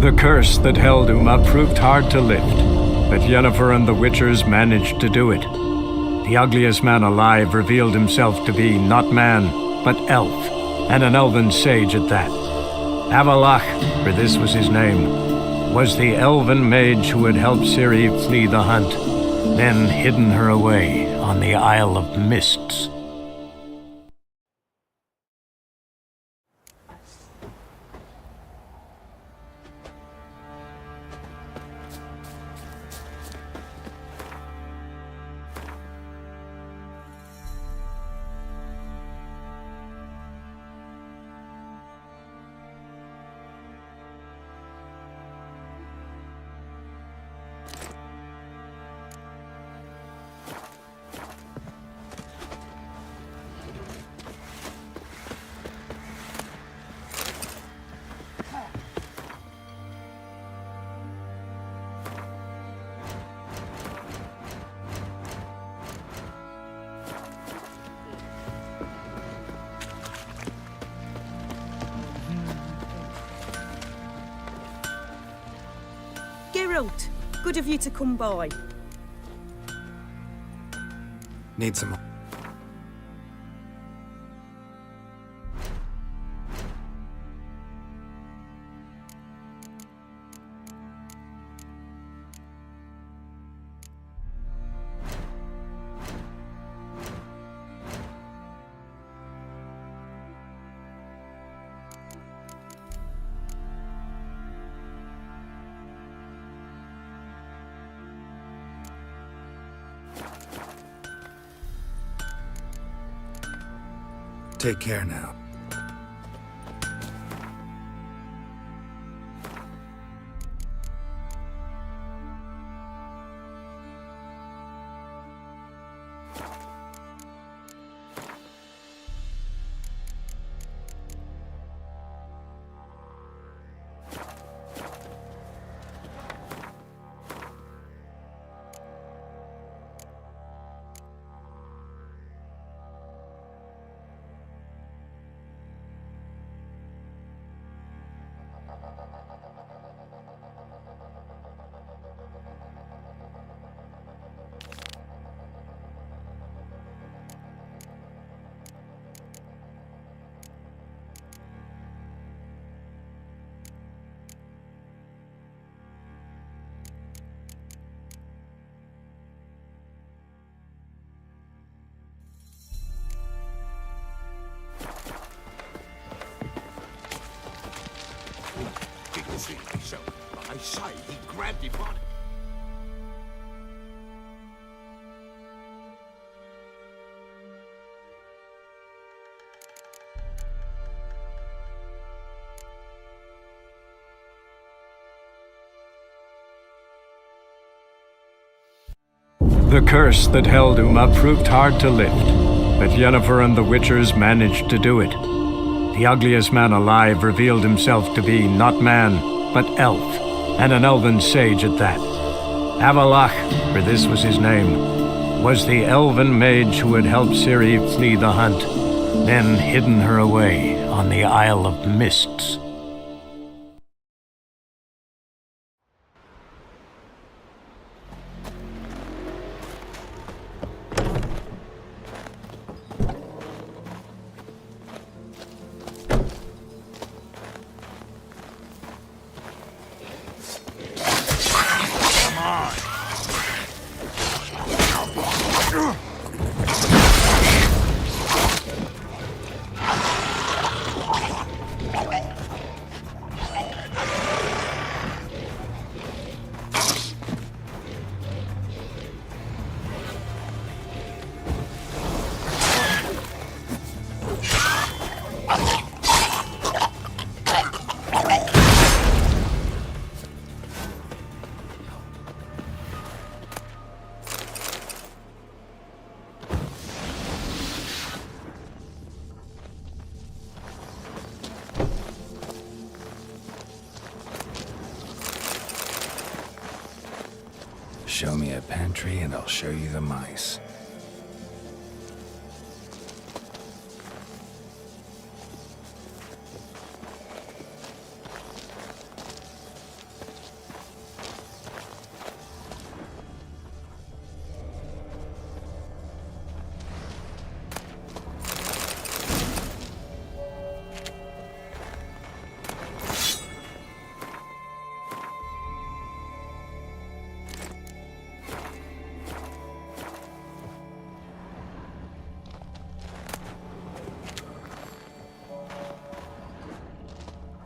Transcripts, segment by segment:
The curse that held Uma proved hard to lift, but Yennefer and the Witchers managed to do it. The ugliest man alive revealed himself to be not man, but elf, and an elven sage at that. Avalach, for this was his name, was the elven mage who had helped Ciri flee the hunt, then hidden her away on the Isle of Mists. Geralt, good of you to come by. Need some... Take care now. So, I say he grabbed him on it. The curse that held Uma proved hard to lift, but Yennefer and the Witchers managed to do it. The ugliest man alive revealed himself to be not man, but elf, and an elven sage at that. Avalach, for this was his name, was the elven mage who had helped Ciri flee the hunt, then hidden her away on the Isle of Mists. Show me a pantry and I'll show you the mice.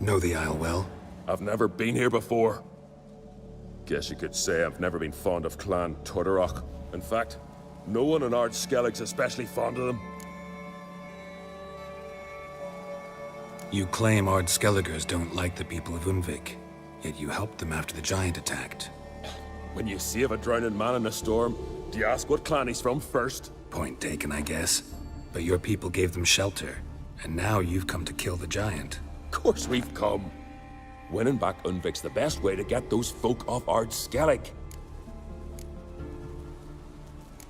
Know the Isle well? I've never been here before. Guess you could say I've never been fond of Clan Turdarok. In fact, no one in Ard Skellig's especially fond of them. You claim Ard Skelligers don't like the people of Unvik, yet you helped them after the giant attacked. When you save a drowning man in a storm, do you ask what clan he's from first? Point taken, I guess. But your people gave them shelter, and now you've come to kill the giant. Of course we've come. Winning back Unvik's the best way to get those folk off Ard Skellig.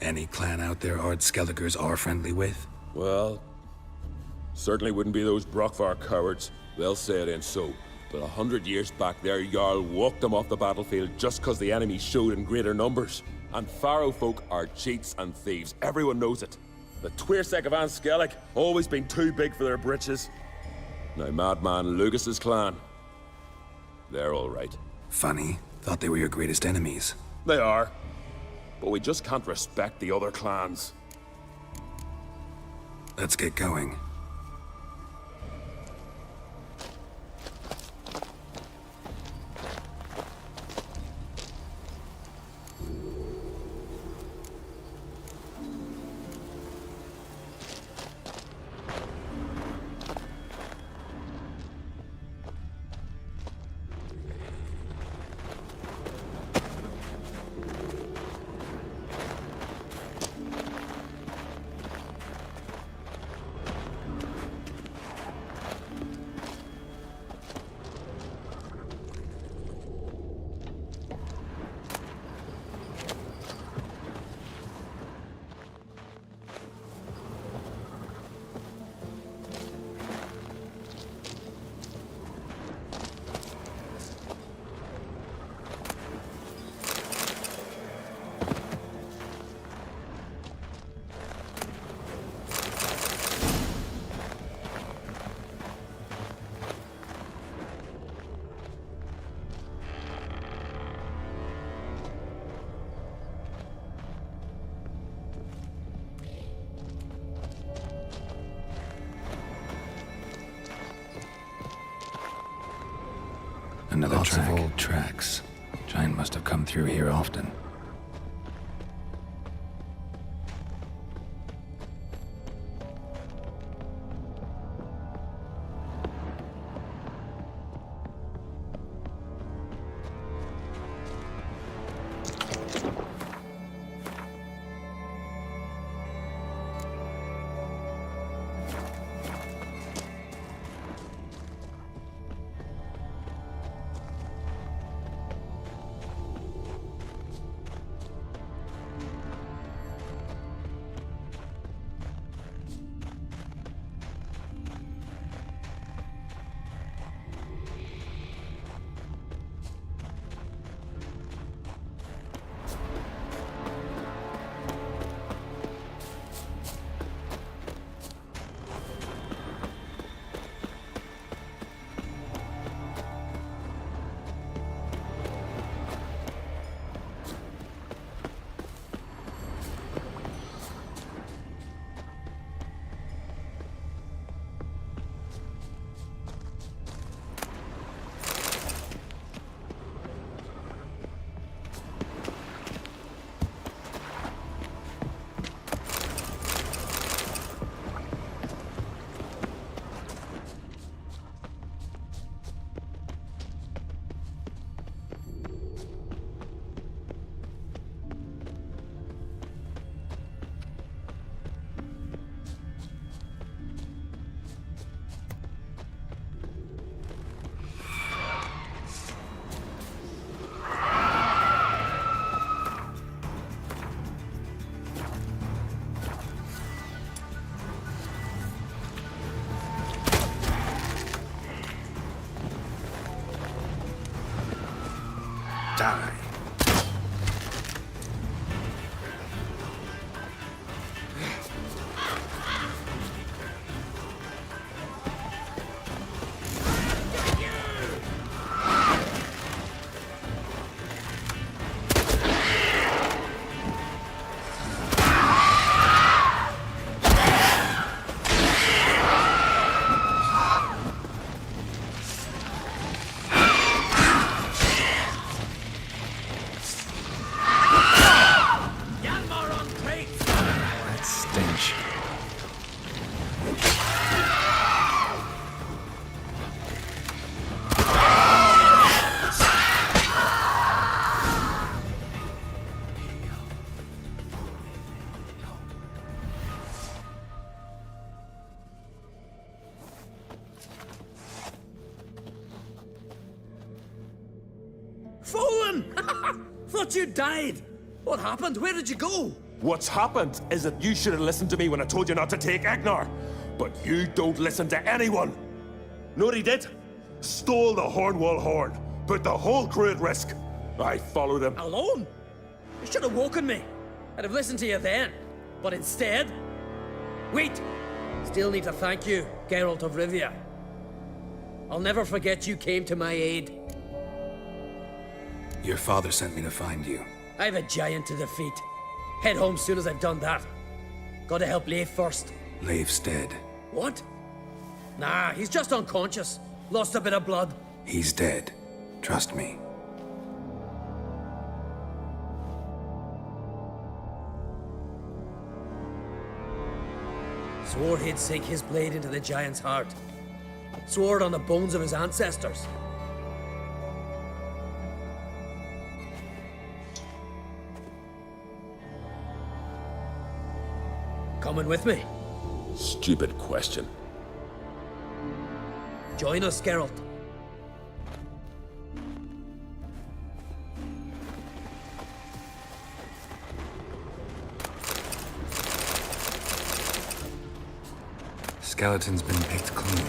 Any clan out there Ard Skelligers are friendly with? Well, certainly wouldn't be those Brockvar cowards. They'll say it ain't so. But 100 years back, their Jarl walked them off the battlefield just because the enemy showed in greater numbers. And Faro folk are cheats and thieves. Everyone knows it. The Twirsek of An Skellig always been too big for their britches. Now, Madman Lucas's clan, they're all right. Funny. Thought they were your greatest enemies. They are. But we just can't respect the other clans. Let's get going. Another Lots track. Of old tracks. Giant must have come through here often. stench. Fallen! Thought you died. What happened? Where did you go? What's happened is that you should have listened to me when I told you not to take Agnar. But you don't listen to anyone. Know what he did? Stole the Hornwall horn. Put the whole crew at risk. I followed him. Alone? You should have woken me. I'd have listened to you then. But instead... Wait! Still need to thank you, Geralt of Rivia. I'll never forget you came to my aid. Your father sent me to find you. I have a giant to defeat. Head home soon as I've done that. Gotta help Leif first. Leif's dead. What? Nah, he's just unconscious. Lost a bit of blood. He's dead. Trust me. Swore he'd sink his blade into the giant's heart. Swore it on the bones of his ancestors. Coming with me? Stupid question. Join us, Geralt. Skeleton's been picked clean,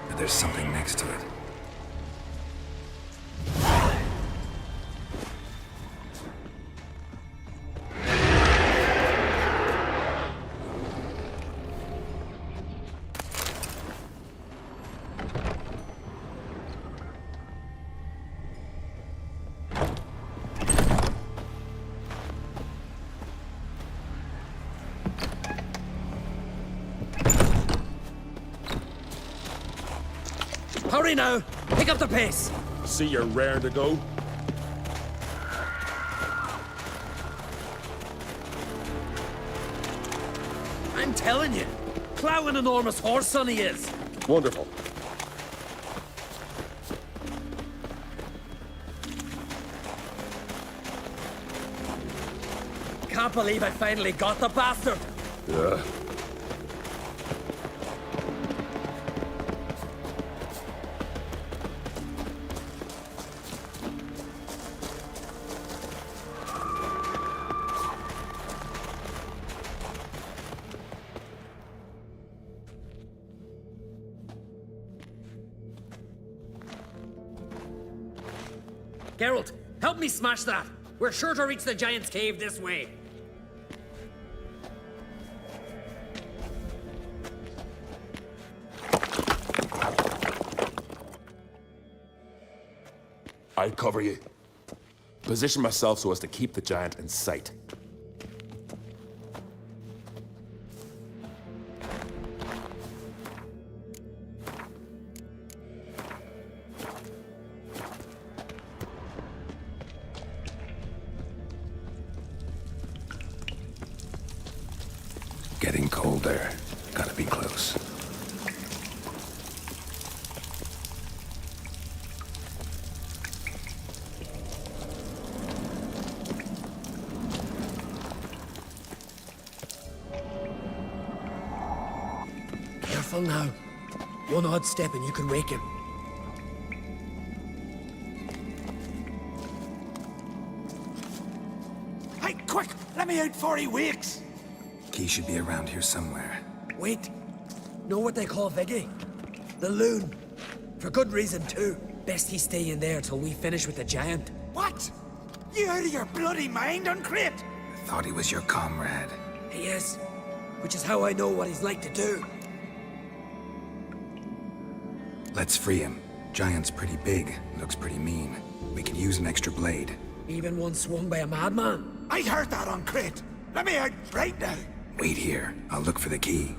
but there's something next to it. Hurry now! Pick up the pace! See you're raring to go? I'm telling you, plow an enormous horse son he is. Wonderful. Can't believe I finally got the bastard. Yeah. Geralt, help me smash that. We're sure to reach the giant's cave this way. I'll cover you. Position myself so as to keep the giant in sight. Getting colder. Gotta be close. Careful now. One odd step and you can wake him. Hey, quick! Let me out before he wakes! Key should be around here somewhere. Wait. Know what they call Viggy? The loon. For good reason, too. Best he stay in there till we finish with the giant. What? You out of your bloody mind, Uncrate? Thought he was your comrade. He is. Which is how I know what he's like to do. Let's free him. Giant's pretty big, looks pretty mean. We could use an extra blade. Even one swung by a madman. I heard that, Uncrate. Let me out right now. Wait here. I'll look for the key.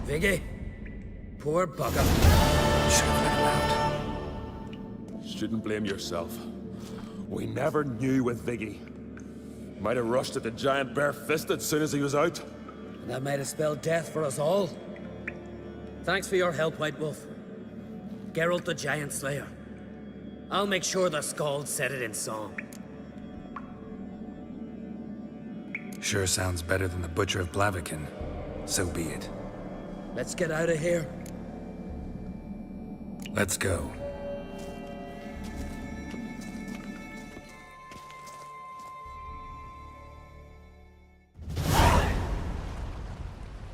Viggy, poor bugger. Should have let him out. Shouldn't blame yourself. We never knew with Viggy. Might have rushed at the giant bare-fisted soon as he was out. And that might have spelled death for us all. Thanks for your help, White Wolf. Geralt the Giant Slayer. I'll make sure the Scald said it in song. Sure sounds better than the Butcher of Blaviken. So be it. Let's get out of here. Let's go.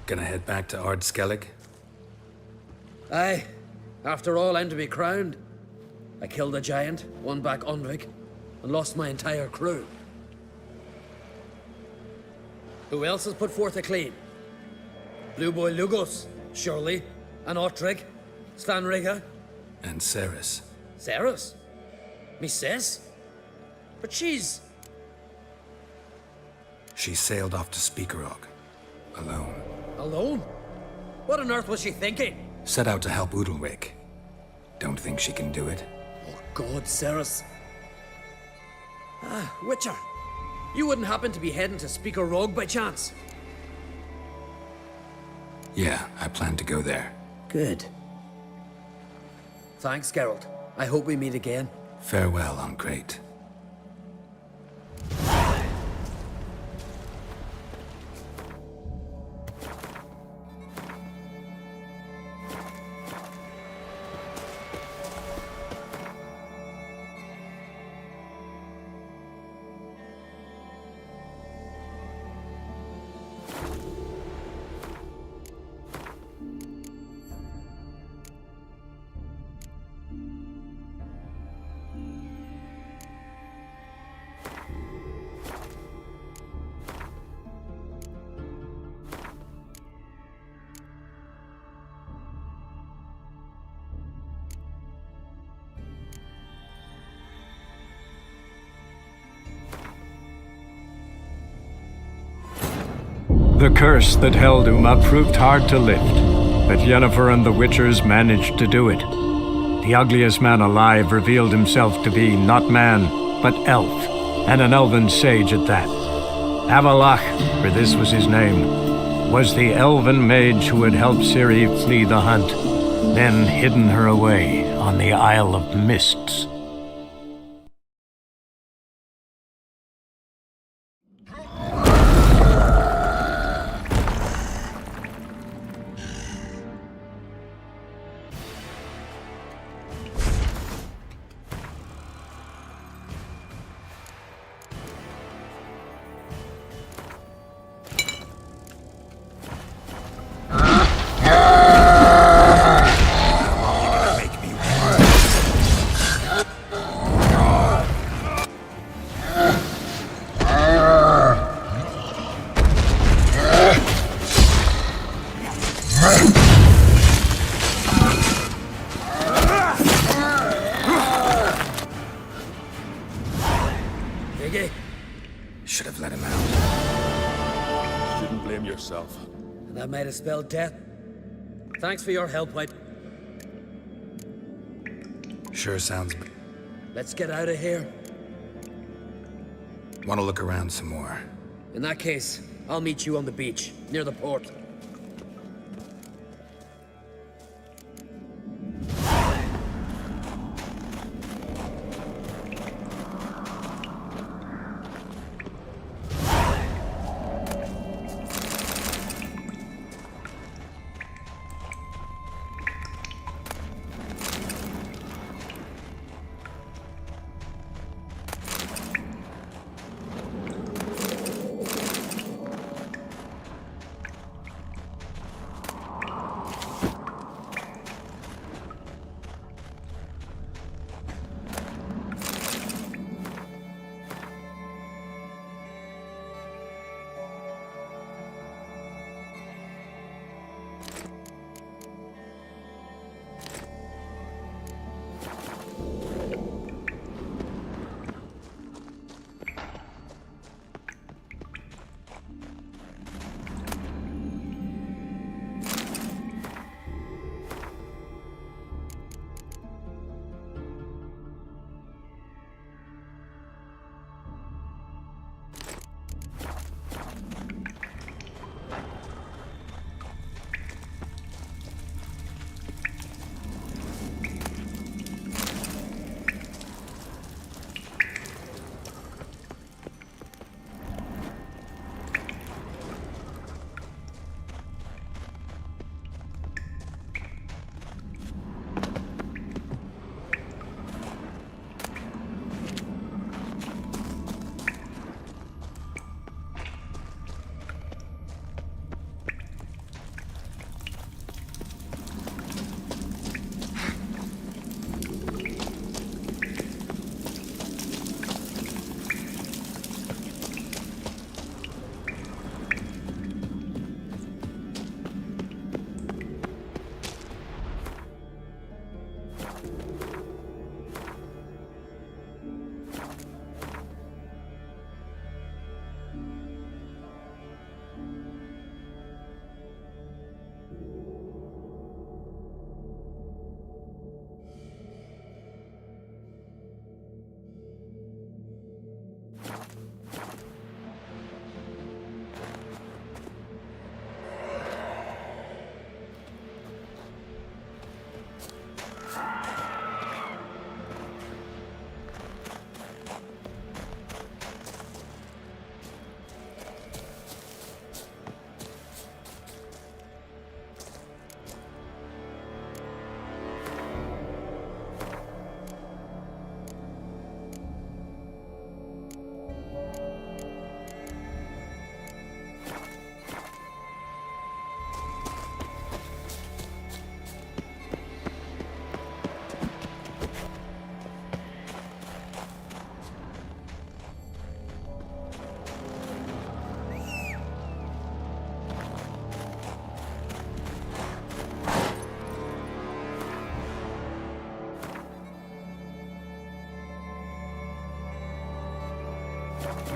Gonna head back to Ard Skellig? Aye. After all, I'm to be crowned. I killed a giant, won back Unvik, and lost my entire crew. Who else has put forth a claim? Blue Boy Lugos, surely, and Ottrig, Svanrigga, And Ceres. Ceres. Me sis? But she's... She sailed off to Speakerog. Alone. alone? What on earth was she thinking? Set out to help Udalwick. Don't think she can do it? Oh God, Ceres. Ah, Witcher. You wouldn't happen to be heading to Speaker Rogue by chance? Yeah, I plan to go there. Good. Thanks, Geralt. I hope we meet again. Farewell, Uncrate. The curse that held Uma proved hard to lift, but Yennefer and the Witchers managed to do it. The ugliest man alive revealed himself to be not man, but elf, and an elven sage at that. Avalach, for this was his name, was the elven mage who had helped Ciri flee the hunt, then hidden her away on the Isle of Mists. Biggie, Should have let him out. Shouldn't blame yourself. and that might have spelled death. Thanks for your help, White. Sure sounds... Let's get out of here. Want to look around some more? In that case, I'll meet you on the beach, near the port.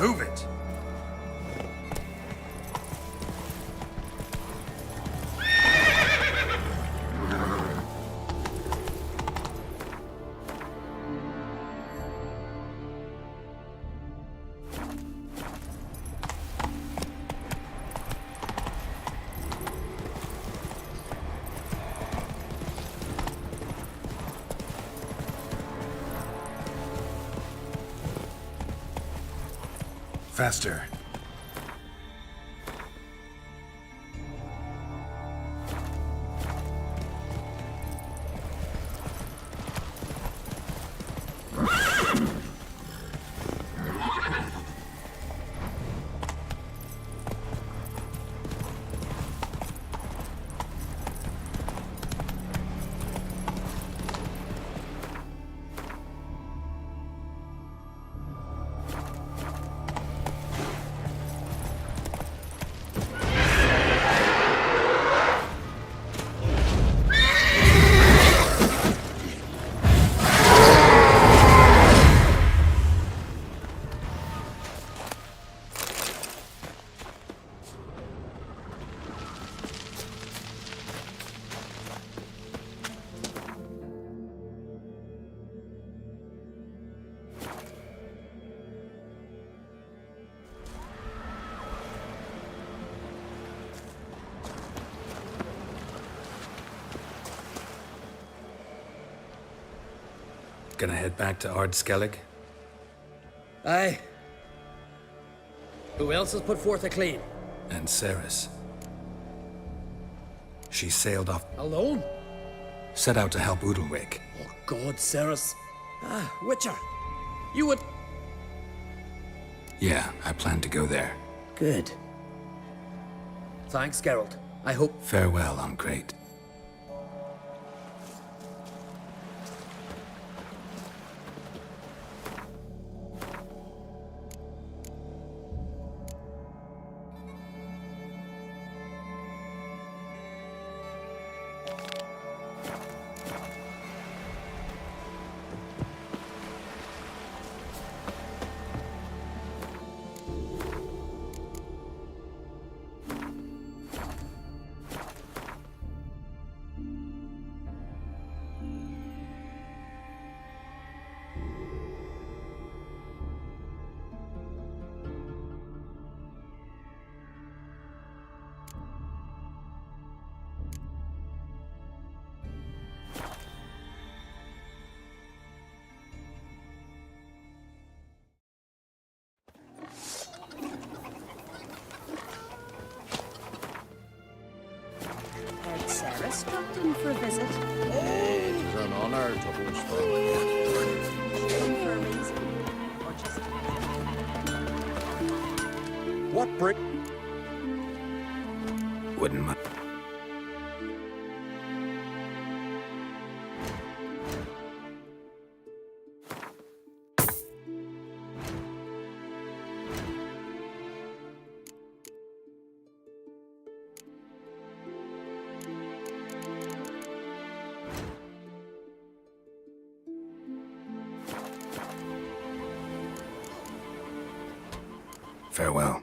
Move it! Faster. gonna head back to Ard Skellig? Aye. Who else has put forth a claim? And Ceres. She sailed off, Alone? set out to help Udalwig. Oh God, Ceres. Ah, Witcher. You would... Yeah, I plan to go there. Good. Thanks, Geralt. I hope... Farewell, Ancrate. Ed Ceres dropped in for a visit. It's an honor to host her. Come for a reason. Or just... What bring? Wouldn't mind. Farewell.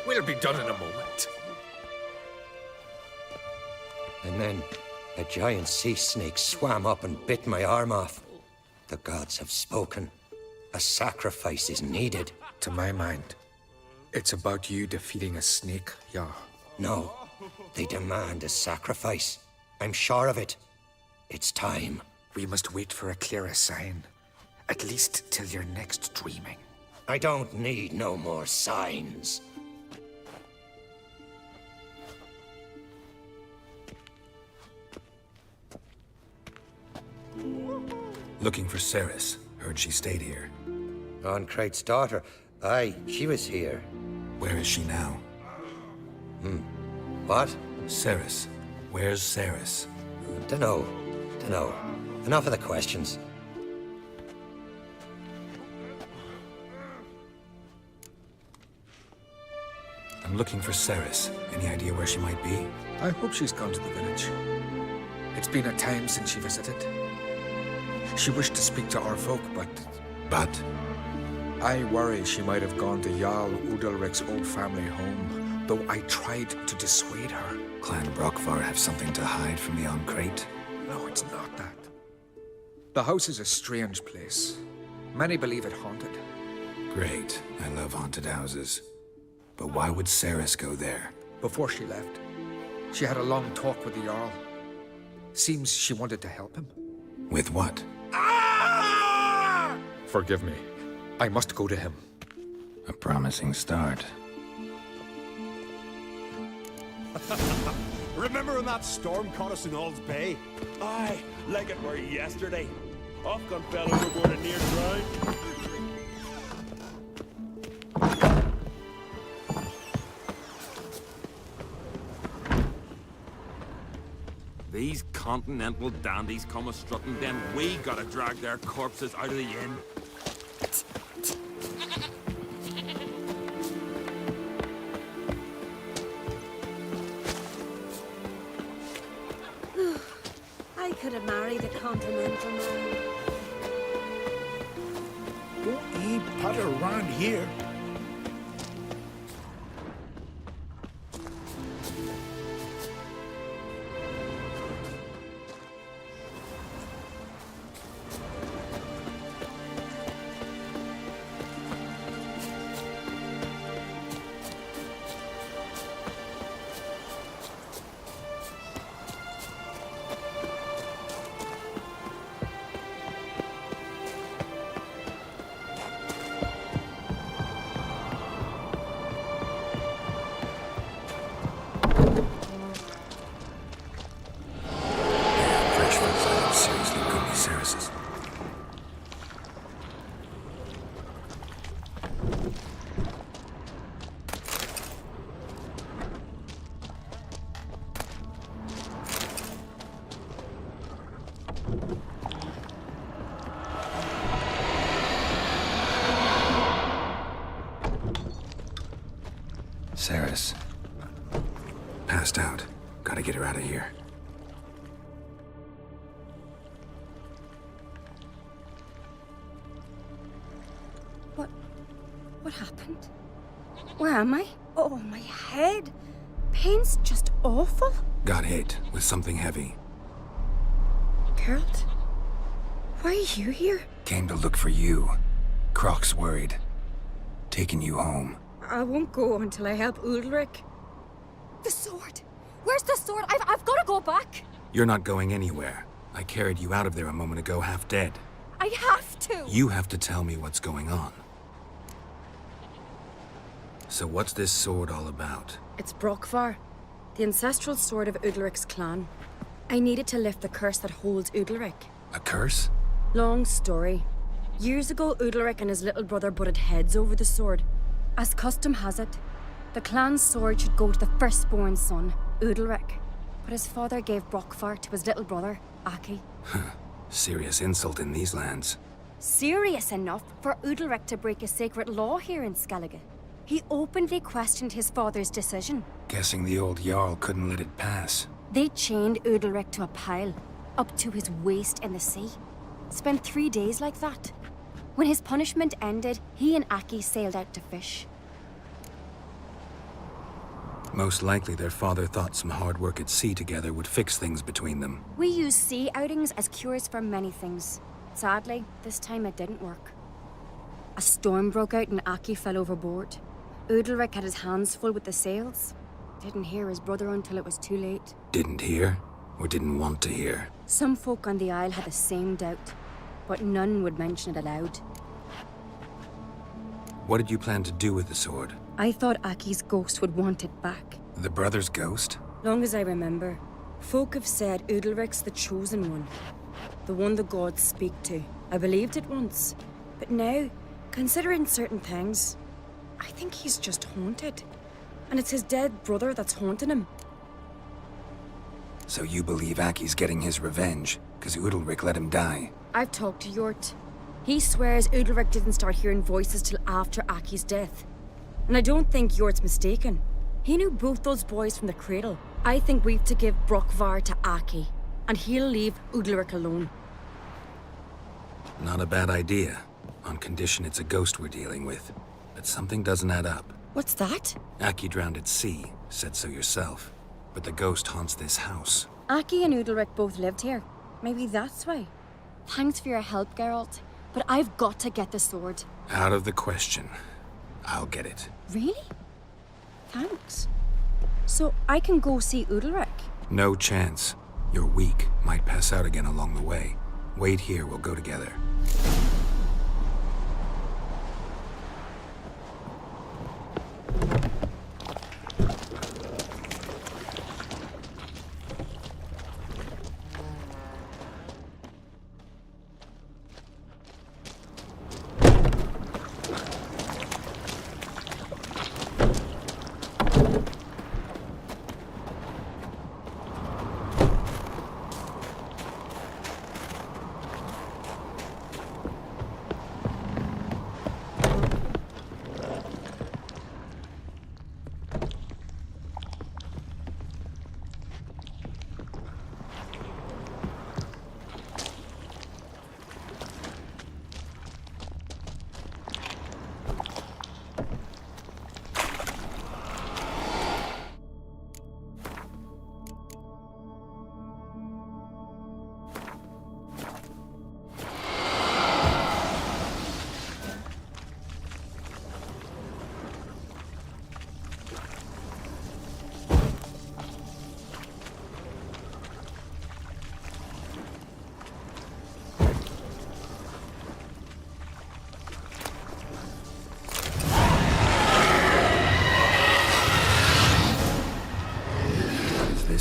We'll be done in a moment. And then a giant sea snake swam up and bit my arm off. The gods have spoken. A sacrifice is needed. To my mind, it's about you defeating a snake, yeah. No, they demand a sacrifice. I'm sure of it. It's time. We must wait for a clearer sign. At least till your next dreaming. I don't need no more signs. Looking for Ceres. Heard she stayed here. Ancrate's daughter. Aye, she was here. Where is she now? What? Ceres. Where's Ceres? Dunno. Enough of the questions. I'm looking for Ceres. Any idea where she might be? I hope she's gone to the village. It's been a time since she visited. She wished to speak to our folk, but But I worry she might have gone to Jarl Udalric's old family home, though I tried to dissuade her. Clan Brockvar have something to hide from the Ancrate? No, it's not that. The house is a strange place. Many believe it haunted. Great. I love haunted houses. But why would Ceres go there? Before she left, she had a long talk with the Jarl. Seems she wanted to help him. With what? Ah! Forgive me. I must go to him. A promising start. Remember when that storm caught us in Ald's Bay? Aye, like it were yesterday. Off gun fell overboard and near drowned. These continental dandies come a-strutting, then we gotta drag their corpses out of the inn. I could have married a continental man. Don't ye putter around here. Fresh ones I don't seriously could be Ceres's. Ceres. Passed out. Gotta get her out of here. What happened? Where am I? Oh, my head. Pain's just awful. Got hit with something heavy. Geralt, why are you here? Came to look for you. Croc's worried. Taking you home. I won't go until I help Ulrich. The sword! Where's the sword? I've got to go back! You're not going anywhere. I carried you out of there a moment ago half dead. I have to! You have to tell me what's going on. So what's this sword all about? It's Brokvar, the ancestral sword of Udalric's clan. I needed to lift the curse that holds Udalric. A curse? Long story. Years ago, Udalric and his little brother butted heads over the sword. As custom has it, the clan's sword should go to the firstborn son, Udalric. But his father gave Brokvar to his little brother, Aki. Serious insult in these lands. Serious enough for Udalric to break a sacred law here in Skellige. He openly questioned his father's decision. Guessing the old Jarl couldn't let it pass. They chained Udalric to a pile, up to his waist in the sea. Spent 3 days like that. When his punishment ended, he and Aki sailed out to fish. Most likely their father thought some hard work at sea together would fix things between them. We use sea outings as cures for many things. Sadly, this time it didn't work. A storm broke out and Aki fell overboard. Udalric had his hands full with the sails. Didn't hear his brother until it was too late. Didn't hear? Or didn't want to hear? Some folk on the Isle had the same doubt, but none would mention it aloud. What did you plan to do with the sword? I thought Aki's ghost would want it back. The brother's ghost? Long as I remember, folk have said Udalric's the chosen one. The one the gods speak to. I believed it once. But now, considering certain things, I think he's just haunted. And it's his dead brother that's haunting him. So you believe Aki's getting his revenge, because Udalric let him die? I've talked to Yort. He swears Udalric didn't start hearing voices till after Aki's death. And I don't think Yort's mistaken. He knew both those boys from the cradle. I think we've to give Brokvar to Aki, and he'll leave Udalric alone. Not a bad idea, on condition it's a ghost we're dealing with. But something doesn't add up. What's that? Aki drowned at sea, said so yourself. But the ghost haunts this house. Aki and Udalric both lived here. Maybe that's why. Thanks for your help, Geralt. But I've got to get the sword. Out of the question. I'll get it. Really? Thanks. So I can go see Udalric? No chance. You're weak. Might pass out again along the way. Wait here, we'll go together.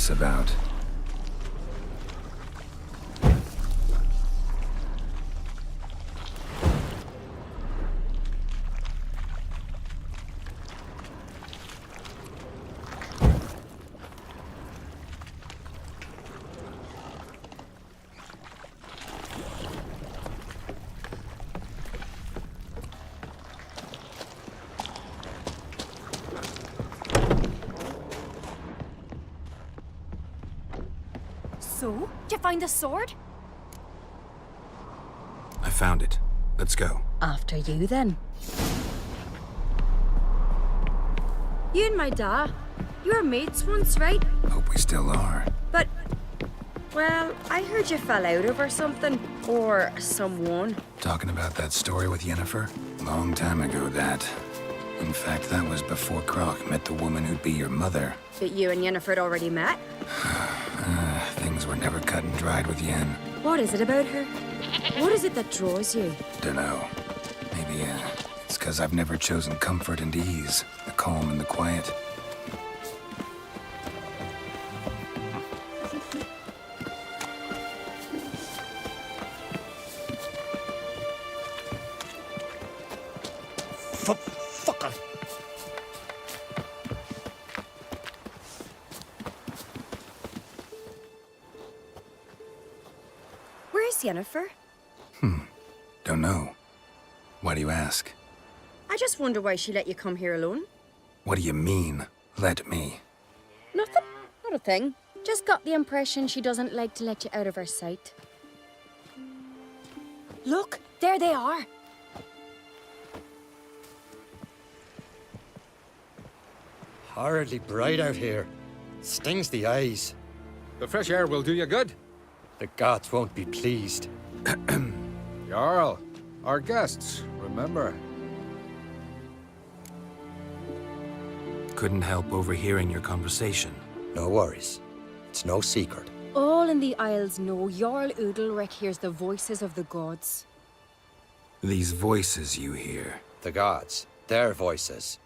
this about? So, did you find the sword? I found it. Let's go. After you, then. You and my da, you were mates once, right? Hope we still are. But, well, I heard you fell out over something. Or someone. Talking about that story with Yennefer? Long time ago, that. In fact, that was before Croc met the woman who'd be your mother. But you and Yennefer had already met? Things were never cut and dried with Yen. What is it about her? What is it that draws you? Dunno. Maybe, it's 'cause I've never chosen comfort and ease, the calm and the quiet. Fucker! Where's Yennefer? Don't know. Why do you ask? I just wonder why she let you come here alone. What do you mean, let me? Nothing. Not a thing. Just got the impression she doesn't like to let you out of her sight. Look, there they are. Horridly bright out here. Stings the eyes. The fresh air will do you good. The gods won't be pleased. Jarl, our guests, remember. Couldn't help overhearing your conversation. No worries. It's no secret. All in the Isles know Jarl Udalric hears the voices of the gods. These voices you hear. The gods. Their voices.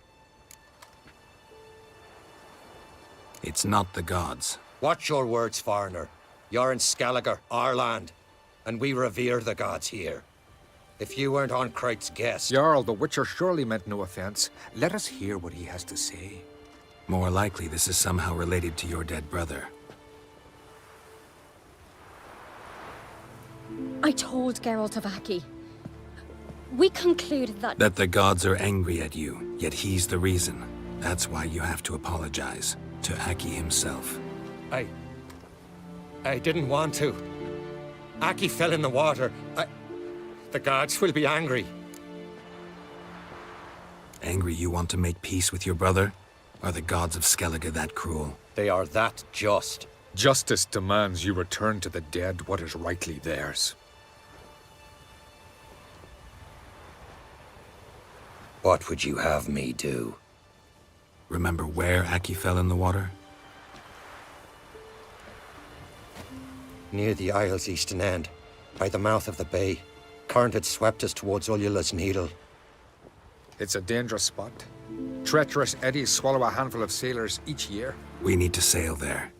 It's not the gods. Watch your words, foreigner. You're in Skelliger, our land, and we revere the gods here. If you weren't on Kright's guest... Jarl, the Witcher surely meant no offense. Let us hear what he has to say. More likely this is somehow related to your dead brother. I told Geralt of Aki. We concluded that... That the gods are angry at you, yet he's the reason. That's why you have to apologize. To Aki himself. I didn't want to. Aki fell in the water. The gods will be angry. Angry you want to make peace with your brother? Are the gods of Skellige that cruel? They are that just. Justice demands you return to the dead what is rightly theirs. What would you have me do? Remember where Aki fell in the water? Near the Isle's eastern end, by the mouth of the bay. Current had swept us towards Ullula's Needle. It's a dangerous spot. Treacherous eddies swallow a handful of sailors each year. We need to sail there.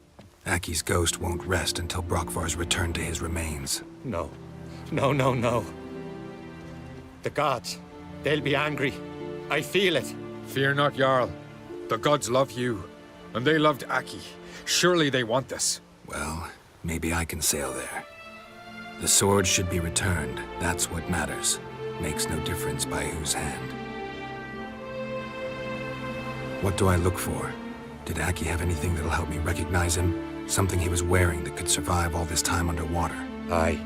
Aki's ghost won't rest until Brokvar's returned to his remains. No. No. The gods, they'll be angry. I feel it. Fear not, Jarl. The gods love you, and they loved Aki. Surely they want this. Well, maybe I can sail there. The sword should be returned. That's what matters. Makes no difference by whose hand. What do I look for? Did Aki have anything that'll help me recognize him? Something he was wearing that could survive all this time underwater? Aye.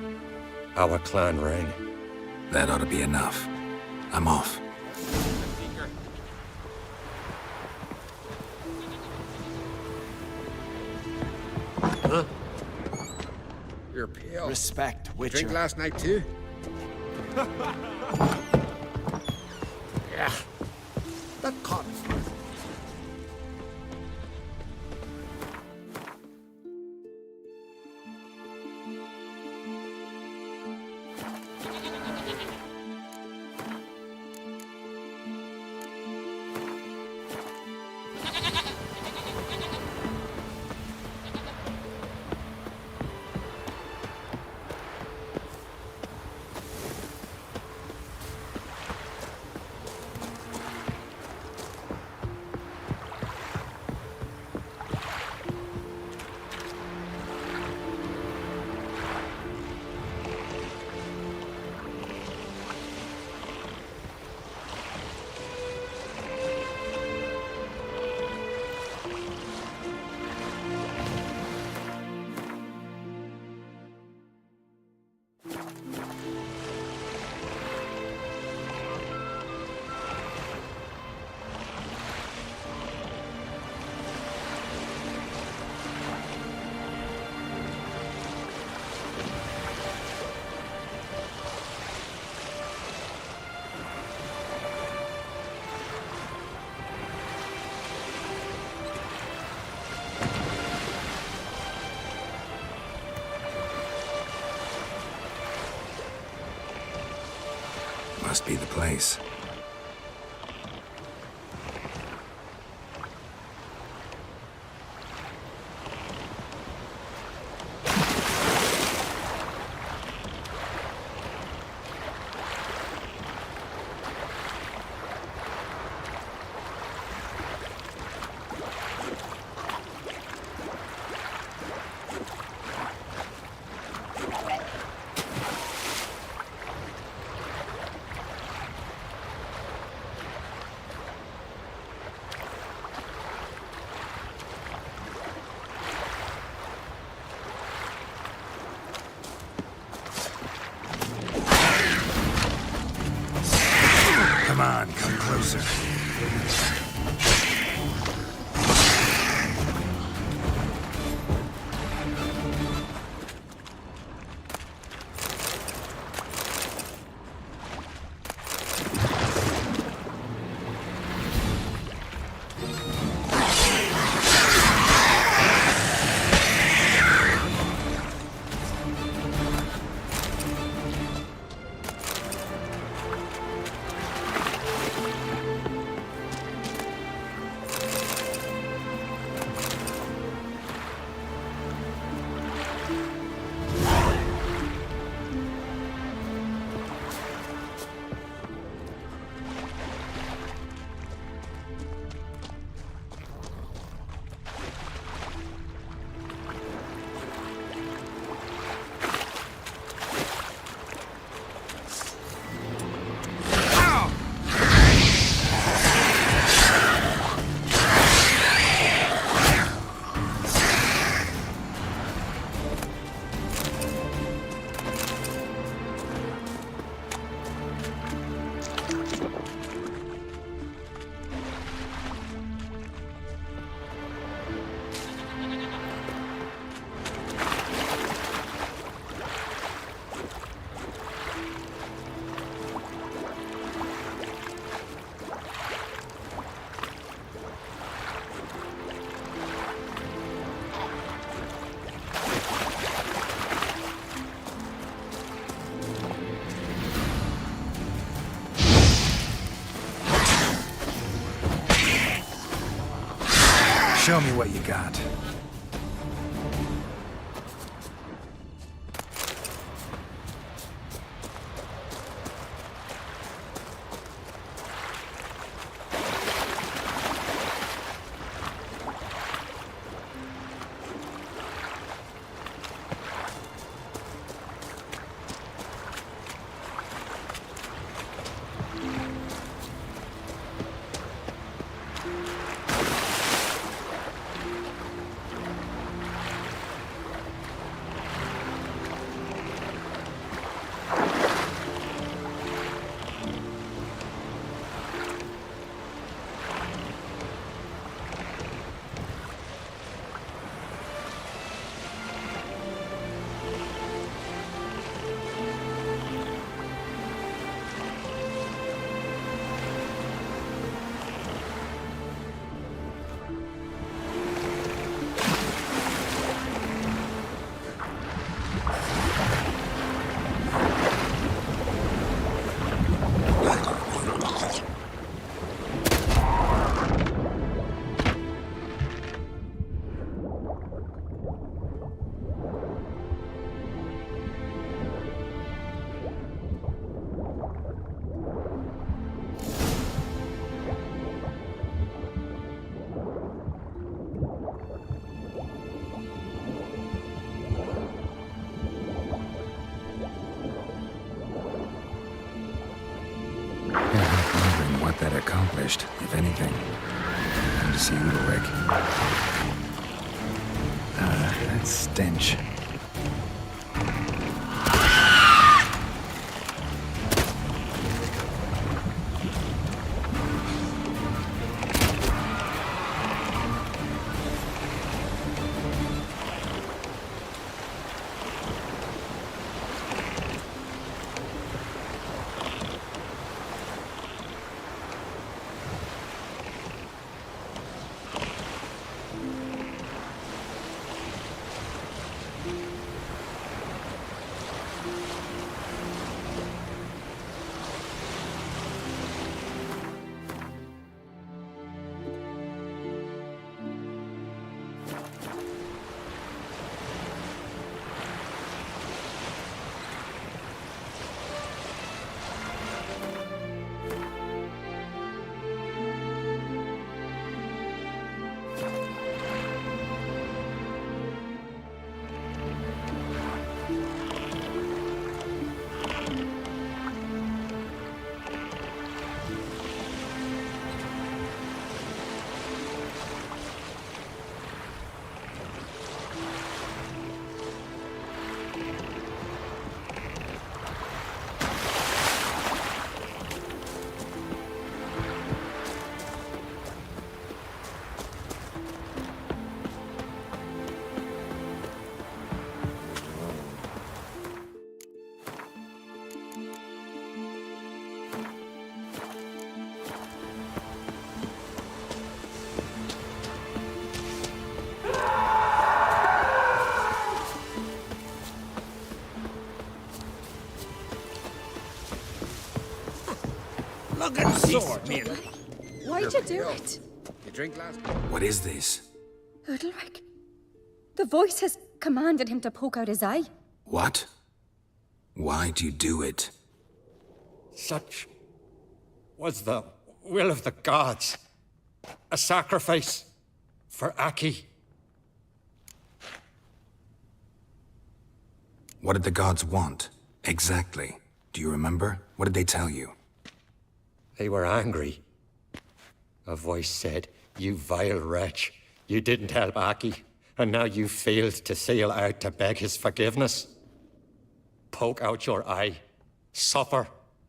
Our clan ring. That ought to be enough. I'm off. Huh? You're pale. Respect, Witcher. Drink last night too? Yeah. That cotton. must be the place. Come on, come closer. Show me what you got. That accomplished, if anything. Time to see Udalric. That stench. slugging sword, mate. Why'd you do it? You drink last? What is this? Udalric. The voice has commanded him to poke out his eye. What? Why'd you do it? Such was the will of the gods. A sacrifice for Aki. What did the gods want? Exactly. Do you remember? What did they tell you? They were angry. A voice said, "You vile wretch, you didn't help Aki, and now you failed to sail out to beg his forgiveness. Poke out your eye, suffer,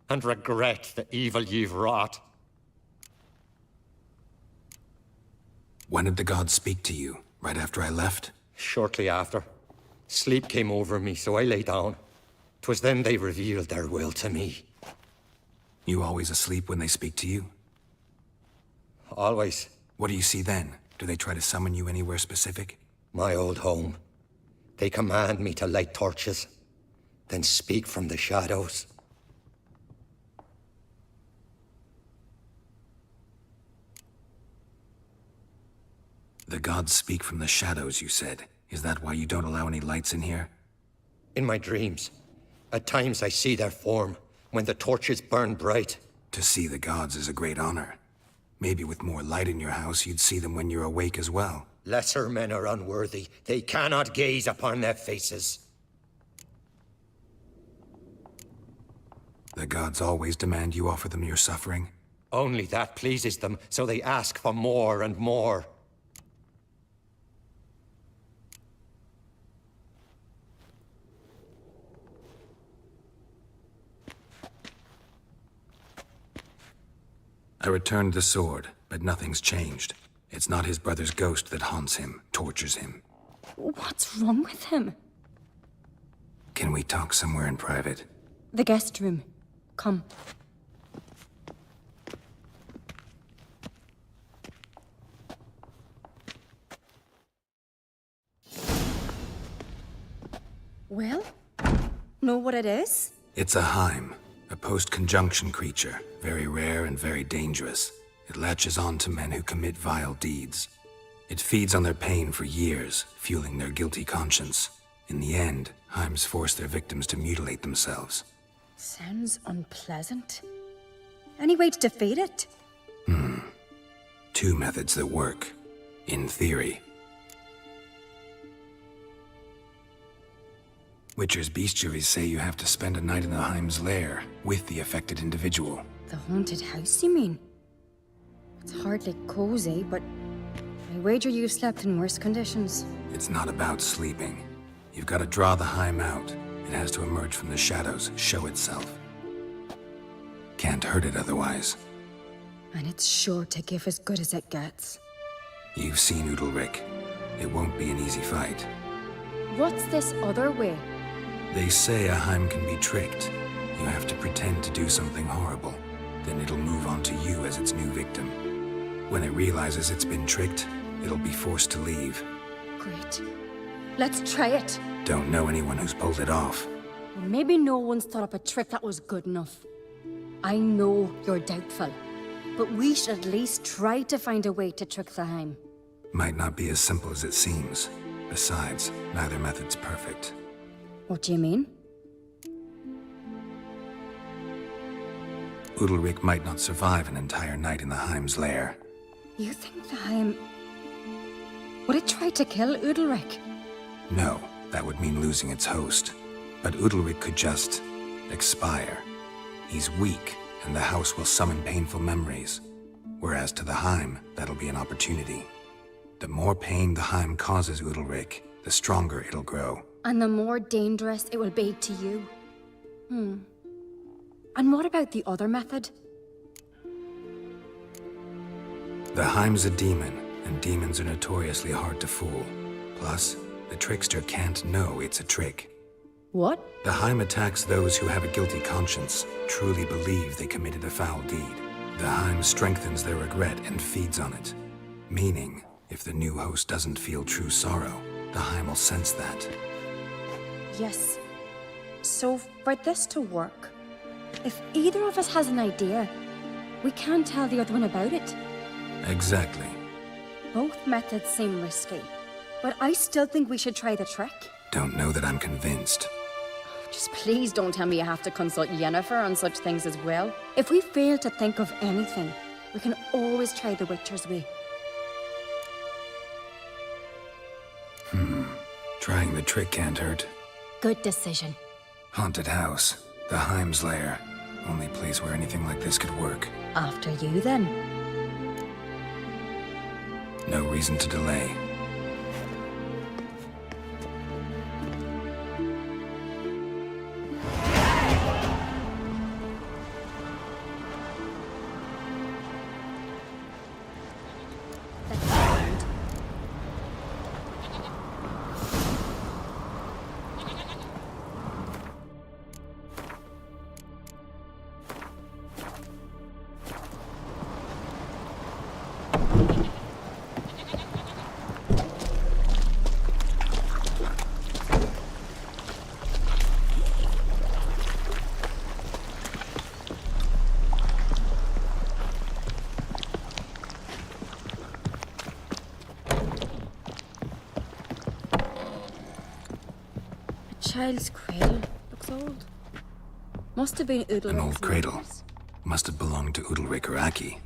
and regret the evil you've wrought." When did the gods speak to you? Right after I left? Shortly after, sleep came over me, so I lay down. 'Twas then they revealed their will to me. You always asleep when they speak to you? Always. What do you see then? Do they try to summon you anywhere specific? My old home. They command me to light torches, then speak from the shadows. The gods speak from the shadows, you said. Is that why you don't allow any lights in here? In my dreams, at times I see their form, when the torches burn bright. To see the gods is a great honor. Maybe with more light in your house, you'd see them when you're awake as well. Lesser men are unworthy. They cannot gaze upon their faces. The gods always demand you offer them your suffering? Only that pleases them, so they ask for more and more. I returned the sword, but nothing's changed. It's not his brother's ghost that haunts him, tortures him. What's wrong with him? Can we talk somewhere in private? The guest room. Come. Well, know what it is? It's a Heim, a post-conjunction creature, very rare and very dangerous. It latches on to men who commit vile deeds. It feeds on their pain for years, fueling their guilty conscience. In the end, Heims force their victims to mutilate themselves. Sounds unpleasant. Any way to defeat it? Two methods that work. In theory. Witcher's bestiaries say you have to spend a night in the Heim's lair with the affected individual. The haunted house, you mean? It's hardly cozy, but I wager you've slept in worse conditions. It's not about sleeping. You've got to draw the Heim out. It has to emerge from the shadows, show itself. Can't hurt it otherwise. And it's sure to give as good as it gets. You've seen Udalric. It won't be an easy fight. What's this other way? They say a Heim can be tricked. You have to pretend to do something horrible. Then it'll move on to you as its new victim. When it realizes it's been tricked, it'll be forced to leave. Great. Let's try it. Don't know anyone who's pulled it off. Well, maybe no one's thought up a trick that was good enough. I know you're doubtful, but we should at least try to find a way to trick the Heim. Might not be as simple as it seems. Besides, neither method's perfect. What do you mean? Udalric might not survive an entire night in the Heim's lair. You think the Heim... Would it try to kill Udalric? No, that would mean losing its host. But Udalric could just... expire. He's weak, and the house will summon painful memories. Whereas to the Heim, that'll be an opportunity. The more pain the Heim causes Udalric, the stronger it'll grow. And the more dangerous it will be to you. And what about the other method? The Heim's a demon, and demons are notoriously hard to fool. Plus, the trickster can't know it's a trick. What? The Heim attacks those who have a guilty conscience, truly believe they committed a foul deed. The Heim strengthens their regret and feeds on it. Meaning, if the new host doesn't feel true sorrow, the Heim will sense that. Yes. So, for this to work, if either of us has an idea, We can't tell the other one about it. Exactly. Both methods seem risky, but I still think we should try the trick. Don't know that I'm convinced. Just please don't tell me you have to consult Yennefer on such things as well. If we fail to think of anything, we can always try the Witcher's way. Trying the trick can't hurt. Good decision. Haunted house. The Heim's lair. Only place where anything like this could work. After you, then. No reason to delay. Child's cradle. Looks old. Must have been Udalric's. An old cradle. mother's. Must have belonged to Udalric or Aki.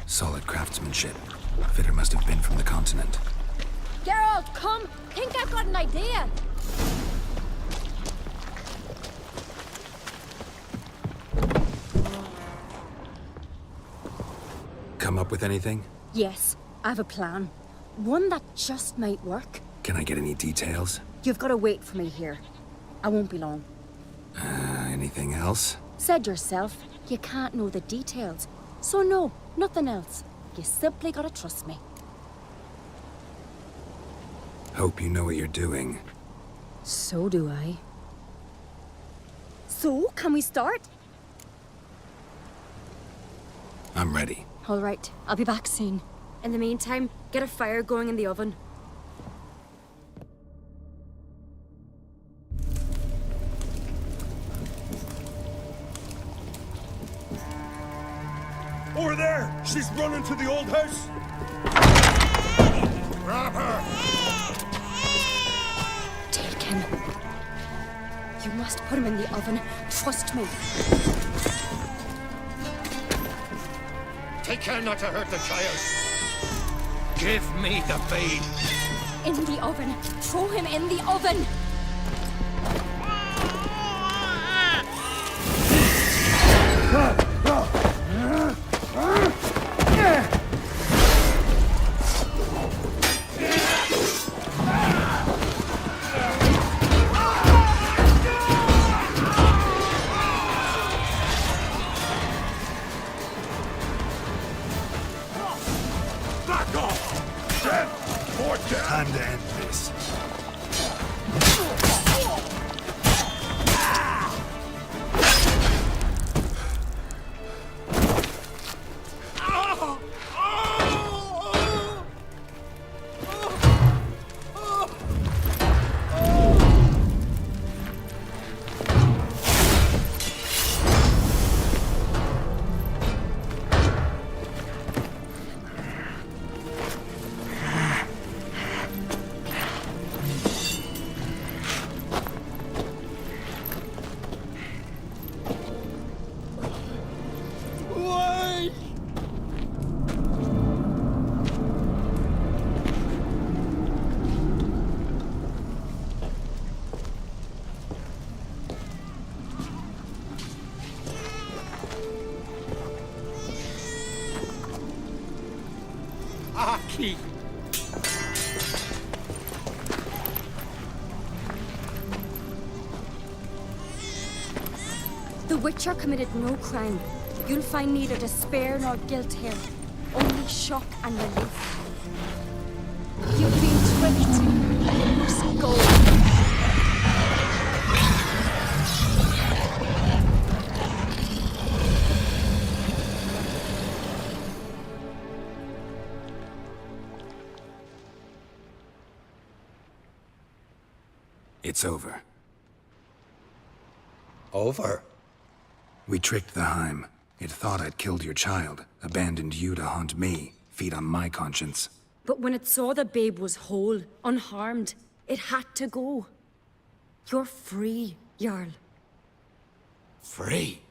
Solid craftsmanship. Fitter must have been from the continent. Geralt, come! Think I've got an idea! Come up with anything? Yes, I have a plan. One that just might work. Can I get any details? You've got to wait for me here. I won't be long. Anything else? Said yourself, you can't know the details. So no, nothing else. You simply gotta trust me. Hope you know what you're doing. So do I. So, can we start? I'm ready. All right, I'll be back soon. In the meantime, get a fire going in the oven. Over there! She's running to the old house! Grab her! Take him. You must put him in the oven. Trust me. Take care not to hurt the child. Give me the babe. In the oven. Throw him in the oven. Back off! Death! More death! Time to end this. Aki! The Witcher committed no crime. You'll find neither despair nor guilt here. Only shock and relief. You've been tricked. You must go. It's over. Over? We tricked the Heim. It thought I'd killed your child, abandoned you to haunt me, feed on my conscience. But when it saw the babe was whole, unharmed, it had to go. You're free, Jarl. Free?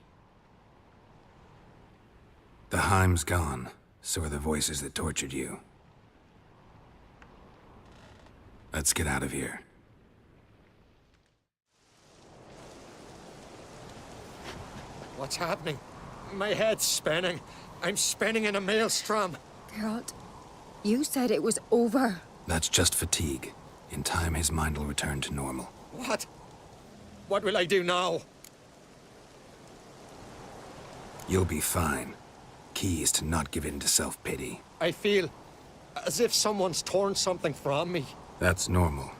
The Heim's gone, so are the voices that tortured you. Let's get out of here. What's happening? My head's spinning. I'm spinning in a maelstrom. Geralt, you said it was over. That's just fatigue. In time, his mind will return to normal. What? What will I do now? You'll be fine. Key is to not give in to self-pity. I feel as if someone's torn something from me. That's normal.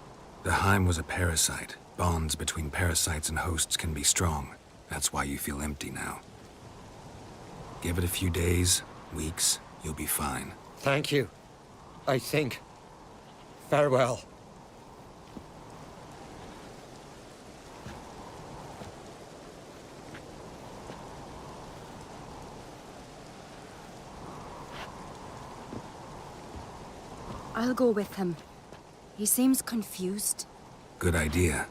The Heim was a parasite. Bonds between parasites and hosts can be strong. That's why you feel empty now. Give it a few days, weeks, you'll be fine. Thank you. I think. Farewell. I'll go with him. He seems confused. Good idea.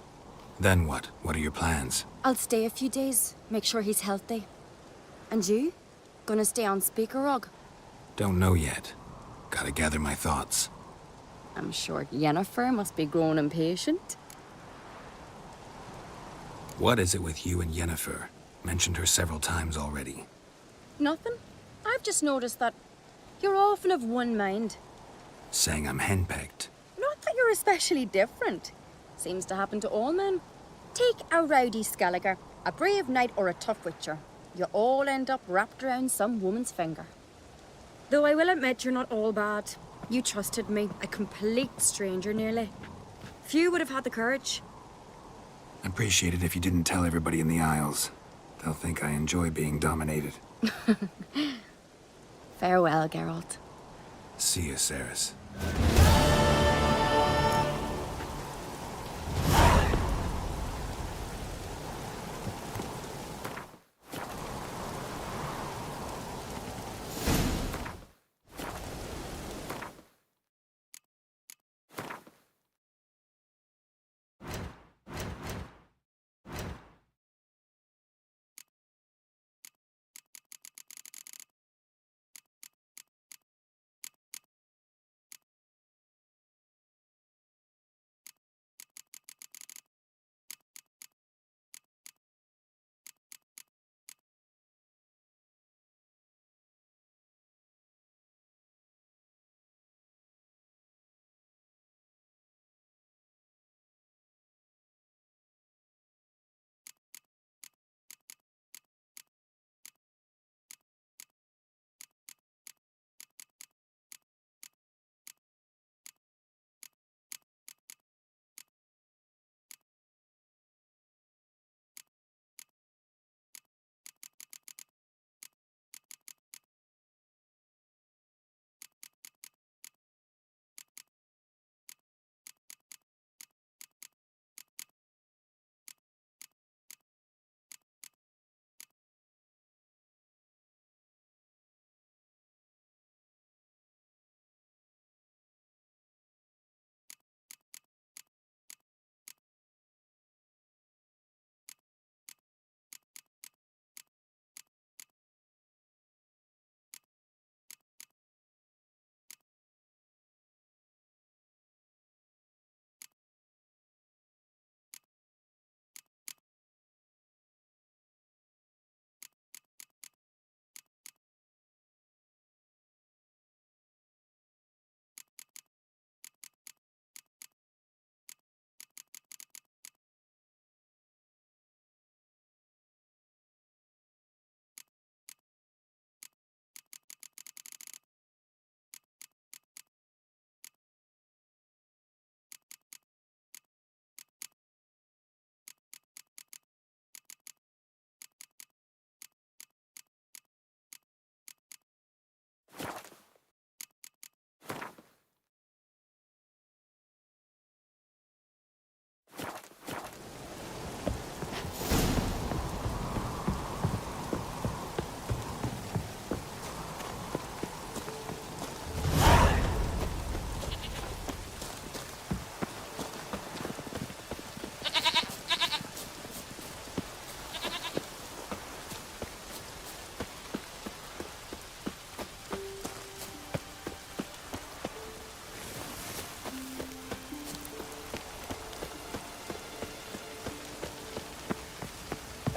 Then what? What are your plans? I'll stay a few days, make sure he's healthy. And you? Gonna stay on Speaker Rog? Don't know yet. Gotta gather my thoughts. I'm sure Yennefer must be growing impatient. What is it with you and Yennefer? Mentioned her several times already. Nothing. I've just noticed that you're often of one mind. Saying I'm henpecked. Not that you're especially different. Seems to happen to all men. Take a rowdy Skelliger, a brave knight or a tough witcher. You all end up wrapped around some woman's finger. Though I will admit you're not all bad. You trusted me, a complete stranger nearly. Few would have had the courage. I'd appreciate it if you didn't tell everybody in the Isles. They'll think I enjoy being dominated. Farewell, Geralt. See you, Cerys.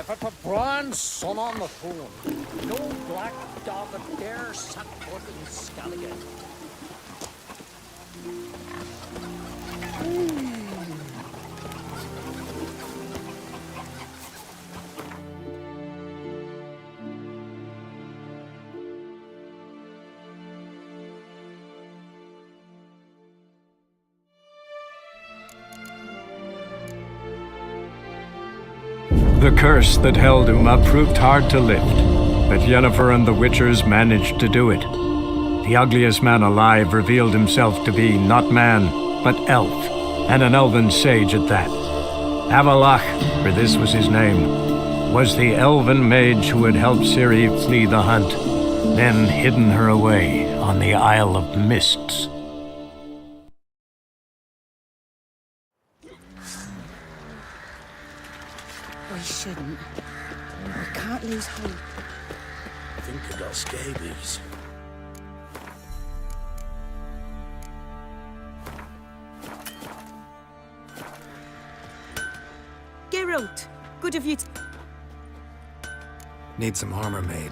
If it were Brian's son on the throne, no black dog would dare set foot in Skellige. The curse that held Uma proved hard to lift, but Yennefer and the Witchers managed to do it. The ugliest man alive revealed himself to be not man, but elf, and an elven sage at that. Avalach, for this was his name, was the elven mage who had helped Ciri flee the hunt, then hidden her away on the Isle of Mists. We shouldn't. We can't lose hope. I think I got scabies. Geralt, good of you to... Need some armor made.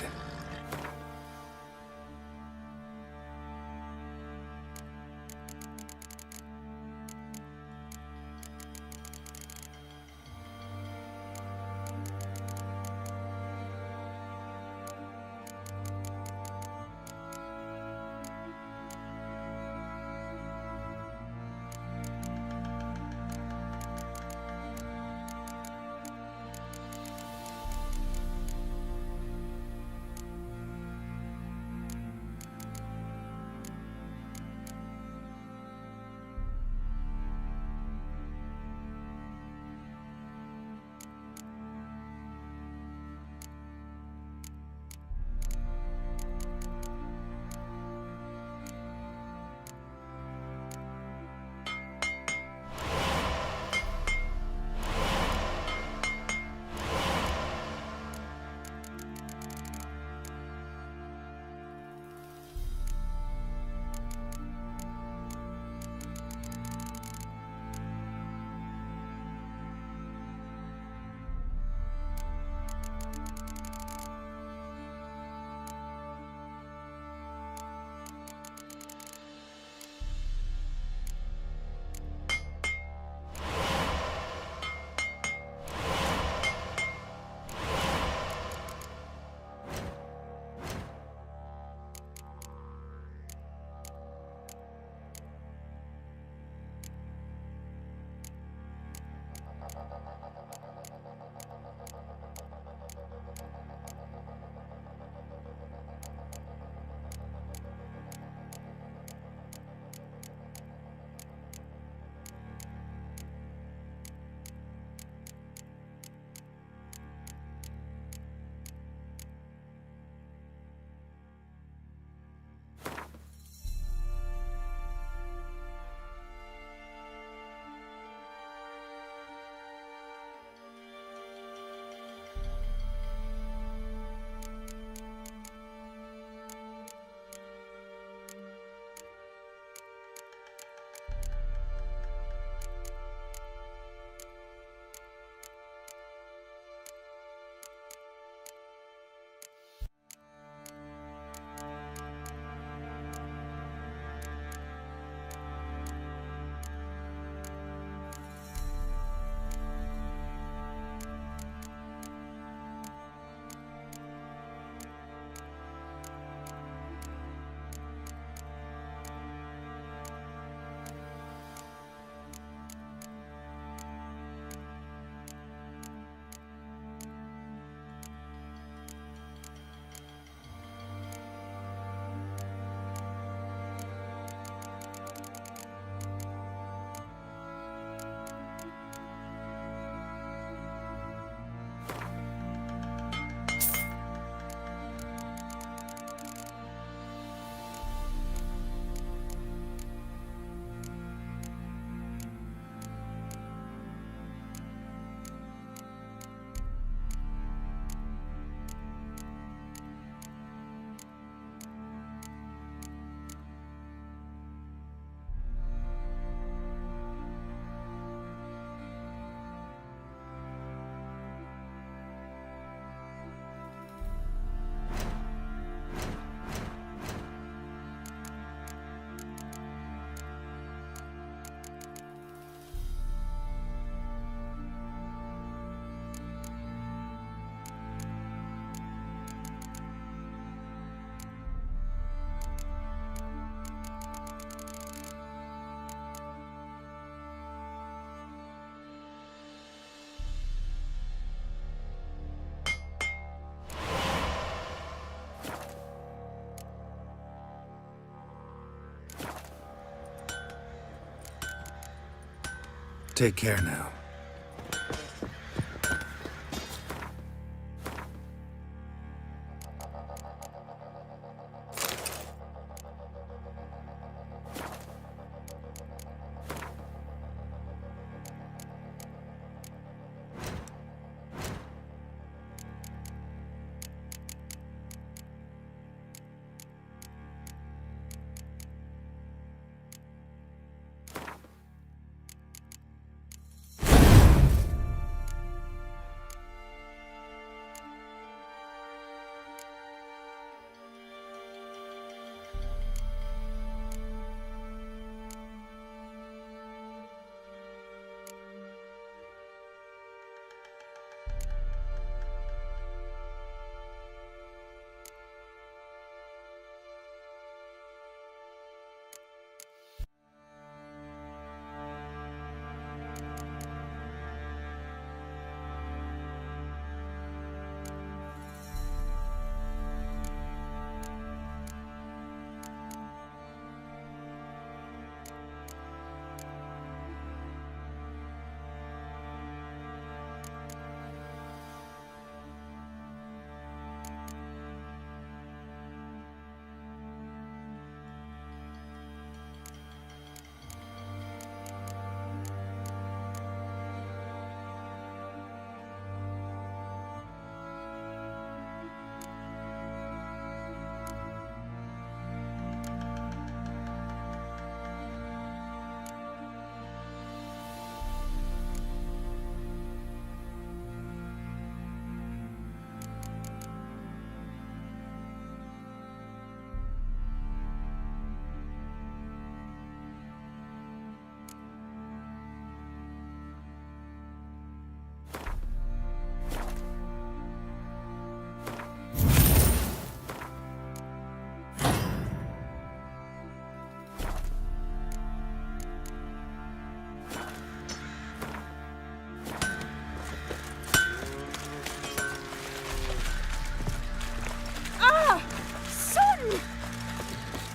Take care now.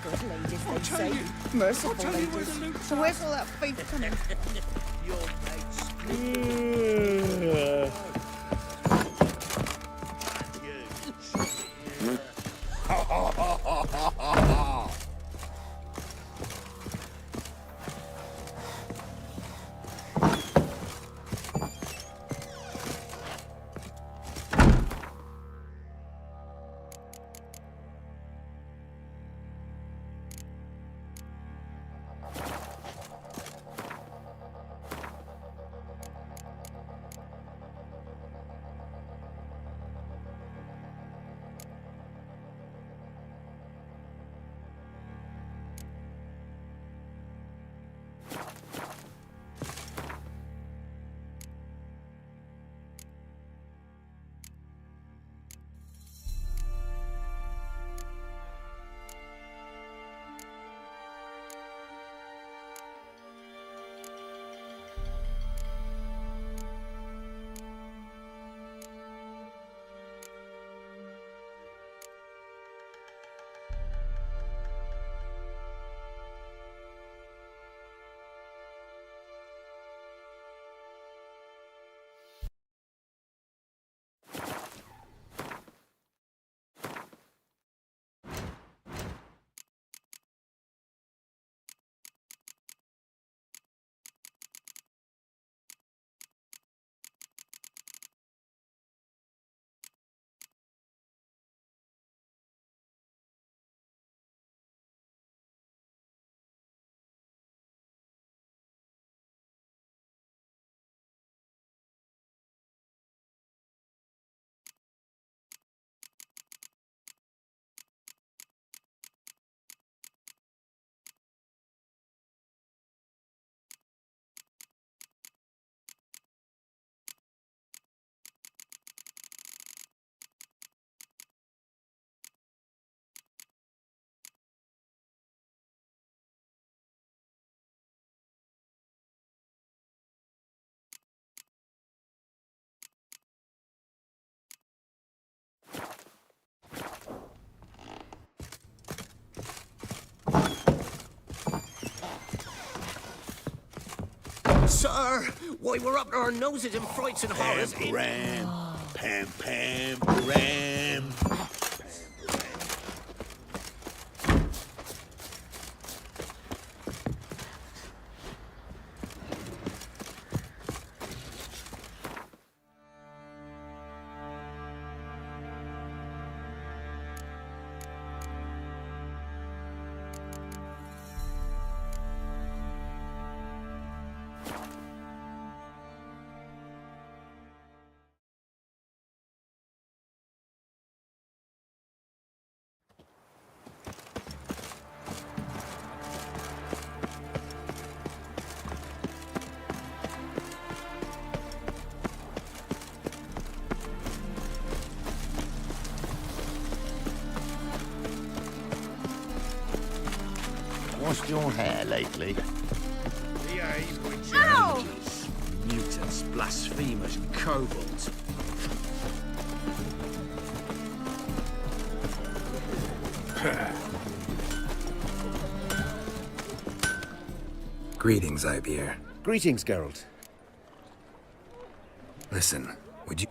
Good ladies, they say. Merciful ladies. So where's all that faith coming from? Sir, why, we're up to our noses in frights and horrors. Pam, pam, pam, pam. Washed your hair lately? Ow! Mutants, blasphemers, kobolds. Greetings, Ibeer. Greetings, Geralt. Listen, would you...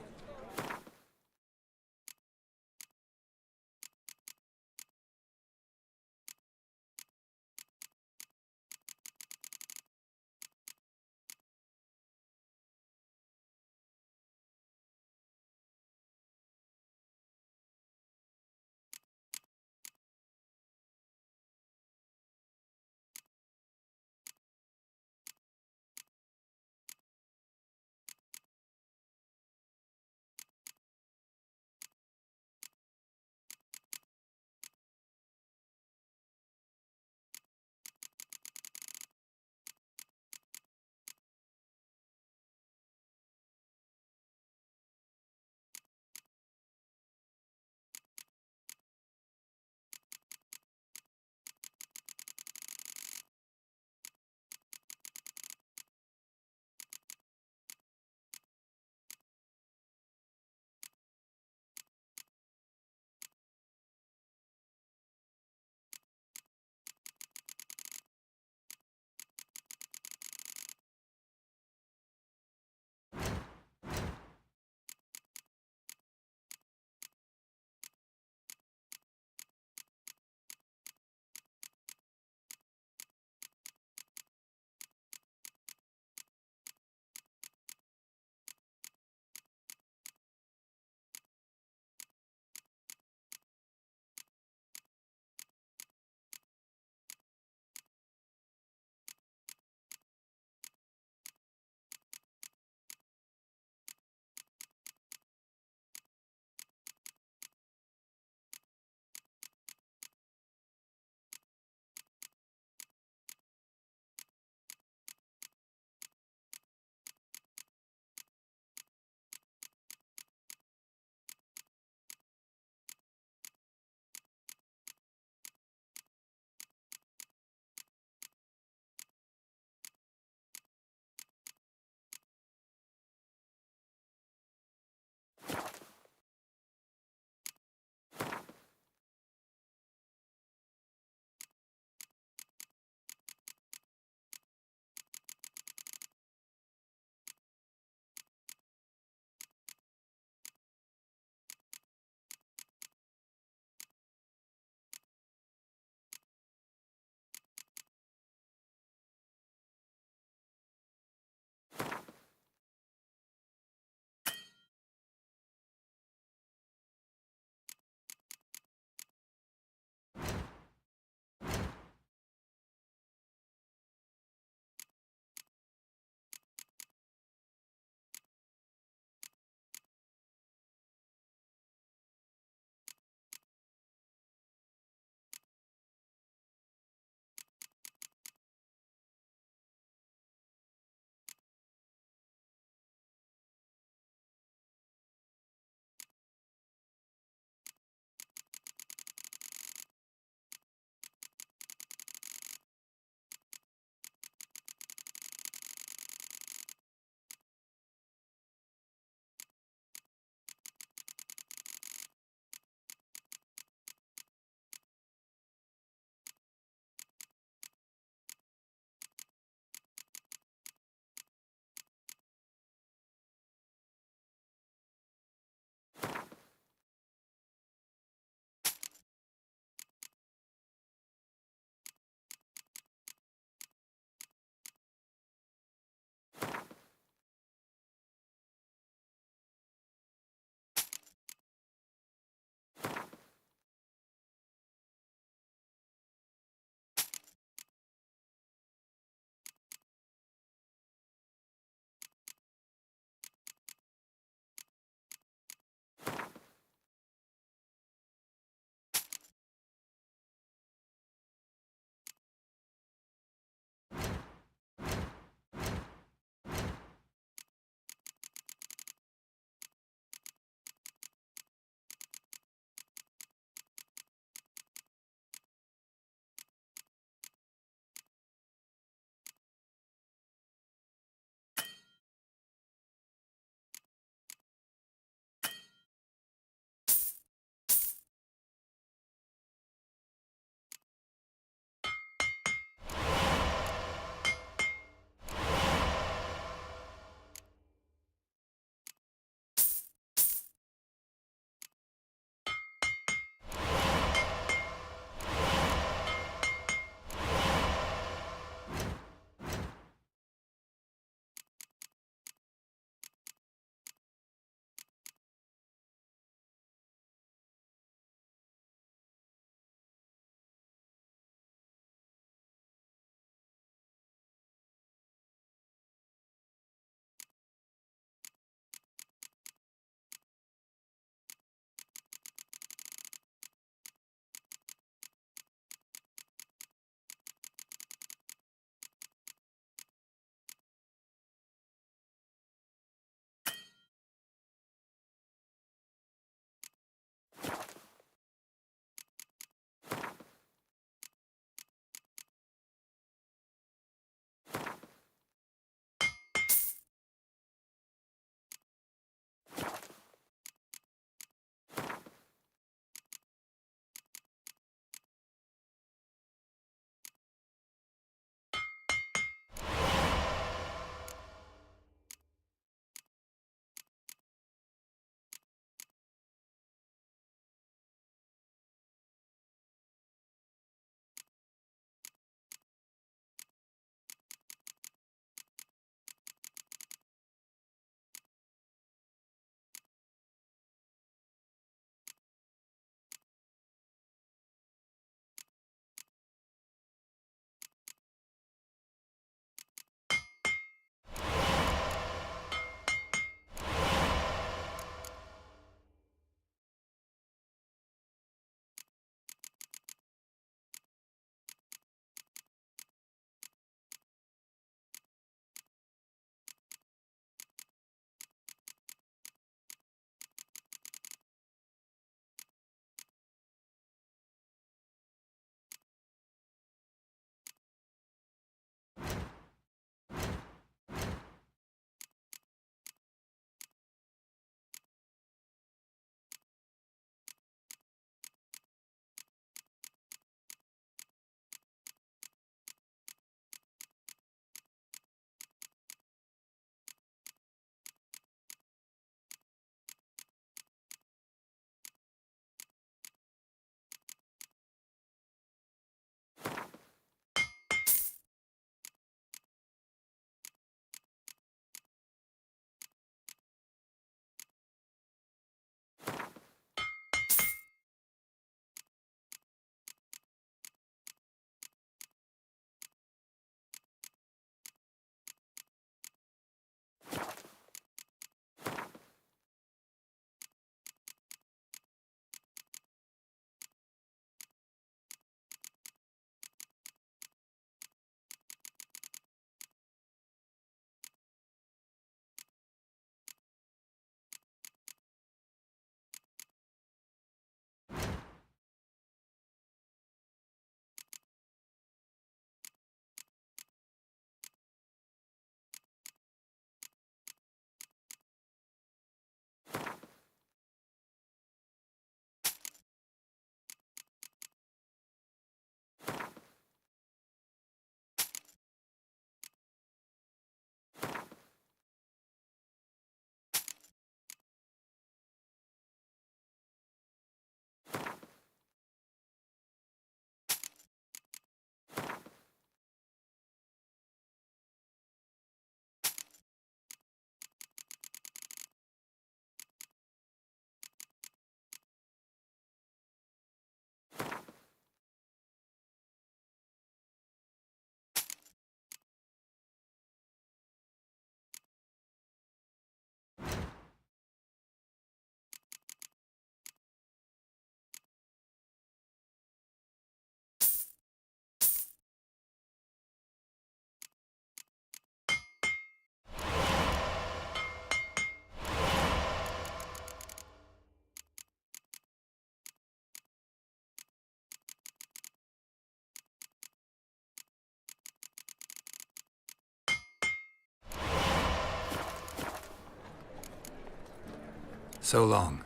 So long.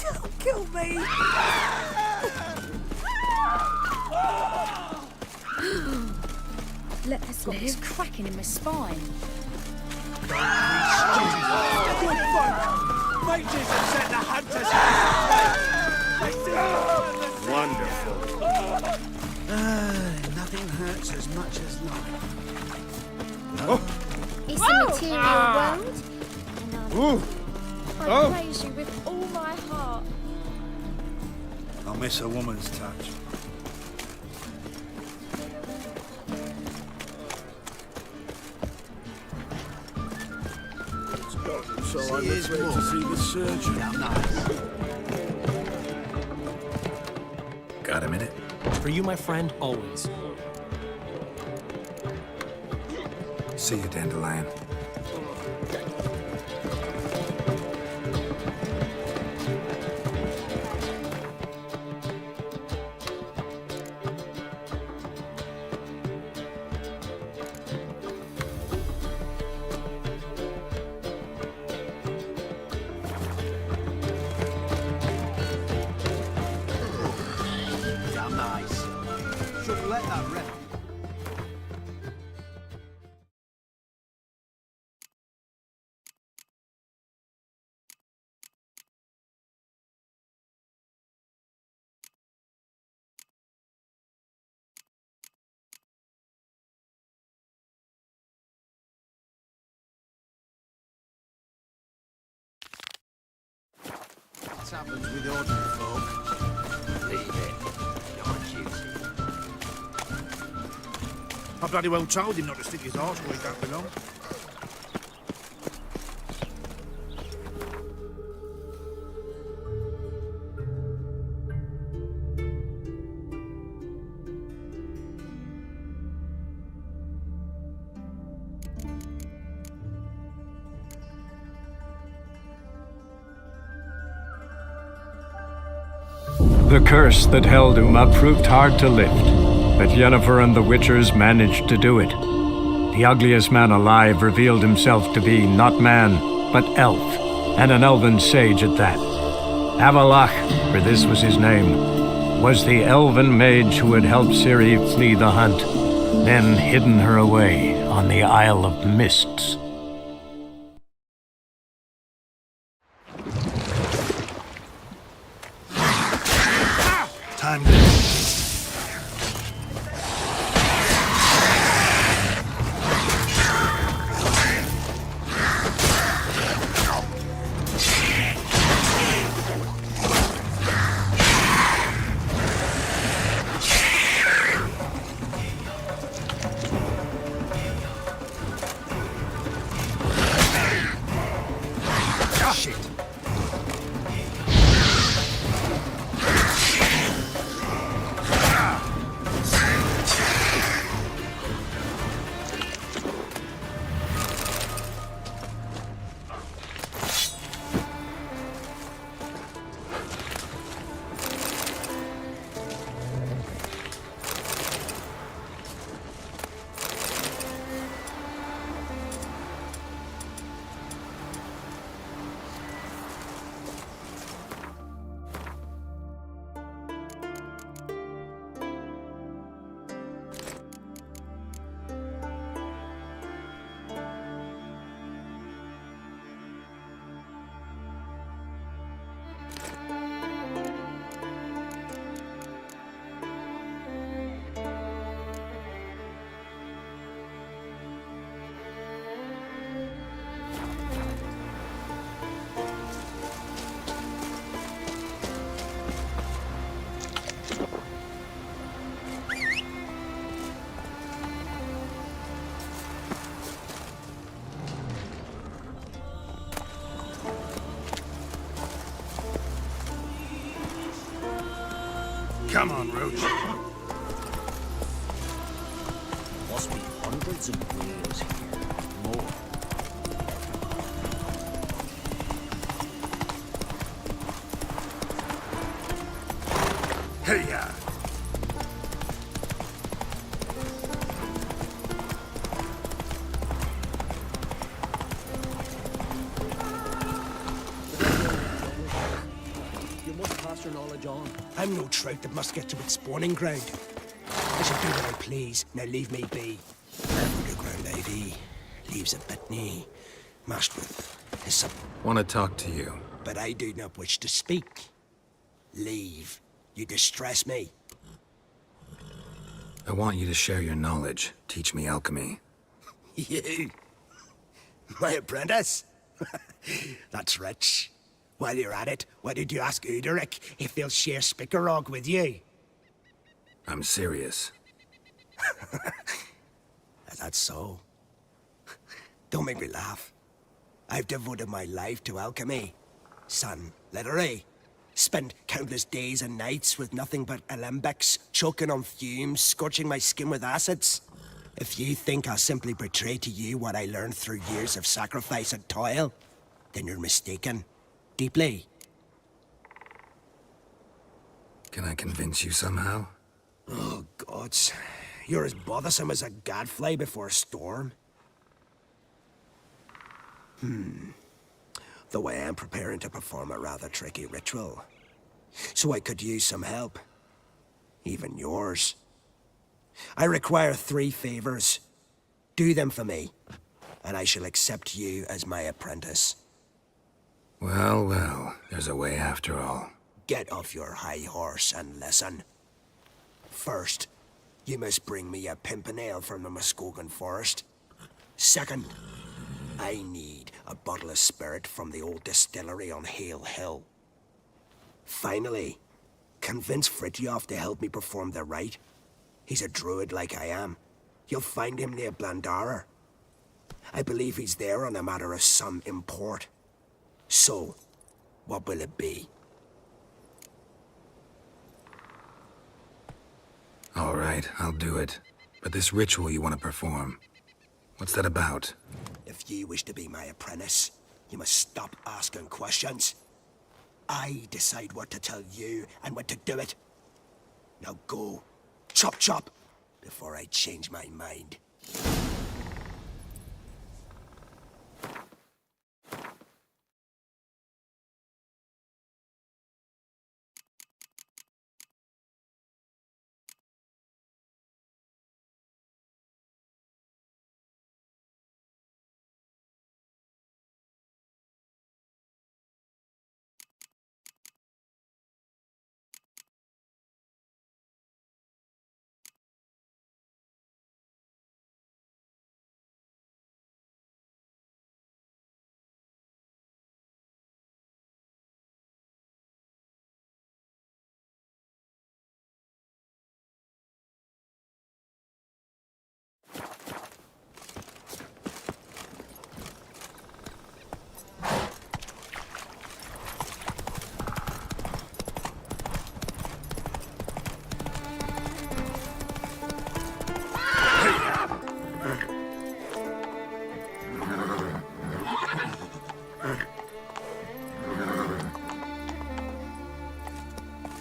Don't kill me! Let this Got this live. cracking in my spine. Good folk! Mages have set the hunters Wonderful. Nothing hurts as much as life. It's a material world. Ooh. I praise you with all my heart. I'll miss a woman's touch. So I'm afraid to see the surgeon. Got a minute? For you, my friend, always. See you, Dandelion. Damn nice. Should let that rip. What happens with ordinary folk? Leave it. Your duty. I bloody well told him not to stick his arse where he don't belong. The curse that held Uma proved hard to lift, but Yennefer and the Witchers managed to do it. The ugliest man alive revealed himself to be not man, but elf, and an elven sage at that. Avalach, for this was his name, was the elven mage who had helped Ciri flee the hunt, then hidden her away on the Isle of Mists. Come on, Roach. Must be hundreds of graves here. More. Hey-ya! You must pass your knowledge on. I'm no trout that must get to its spawning ground. I shall do what I please, now leave me be. Underground ID leaves a bitney, mashed with his sub. Want to talk to you. But I do not wish to speak. Leave. You distress me. I want you to share your knowledge. Teach me alchemy. You? My apprentice? That's rich. While you're at it, why did you ask Uderic if he'll share Spikarog with you? I'm serious. That's so. Don't make me laugh. I've devoted my life to alchemy. Son, literally. Spent countless days and nights with nothing but alembics, choking on fumes, scorching my skin with acids. If you think I'll simply betray to you what I learned through years of sacrifice and toil, then you're mistaken. Deeply. Can I convince you somehow? Oh, gods. You're as bothersome as a gadfly before a storm. Though I am preparing to perform a rather tricky ritual. So I could use some help. Even yours. I require 3 favors. Do them for me, and I shall accept you as my apprentice. Well, well, there's a way after all. Get off your high horse and listen. First, you must bring me a pimpernel from the Muskogan forest. Second, I need a bottle of spirit from the old distillery on Hale Hill. Finally, convince Fritjof to help me perform the rite. He's a druid like I am. You'll find him near Blandara. I believe he's there on a matter of some import. So, what will it be? All right, I'll do it. But this ritual you want to perform, what's that about? If you wish to be my apprentice, you must stop asking questions. I decide what to tell you and when to do it. Now go. Chop chop, before I change my mind.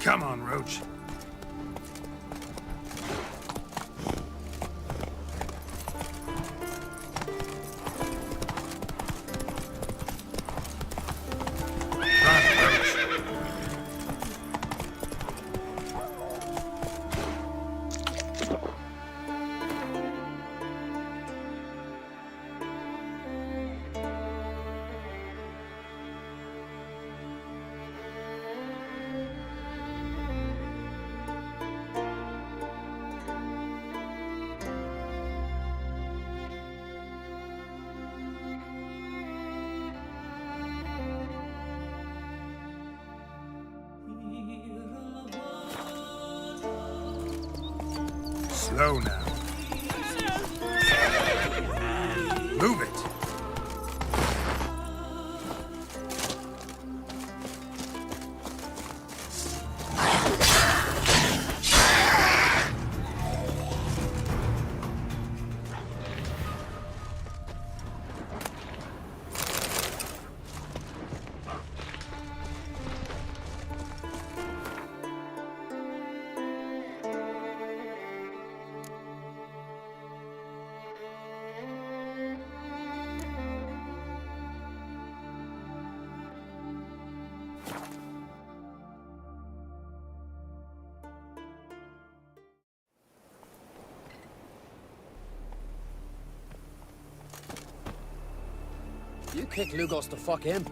Come on, Roach. Slow now. Move it. kicked Lugos to fuck him.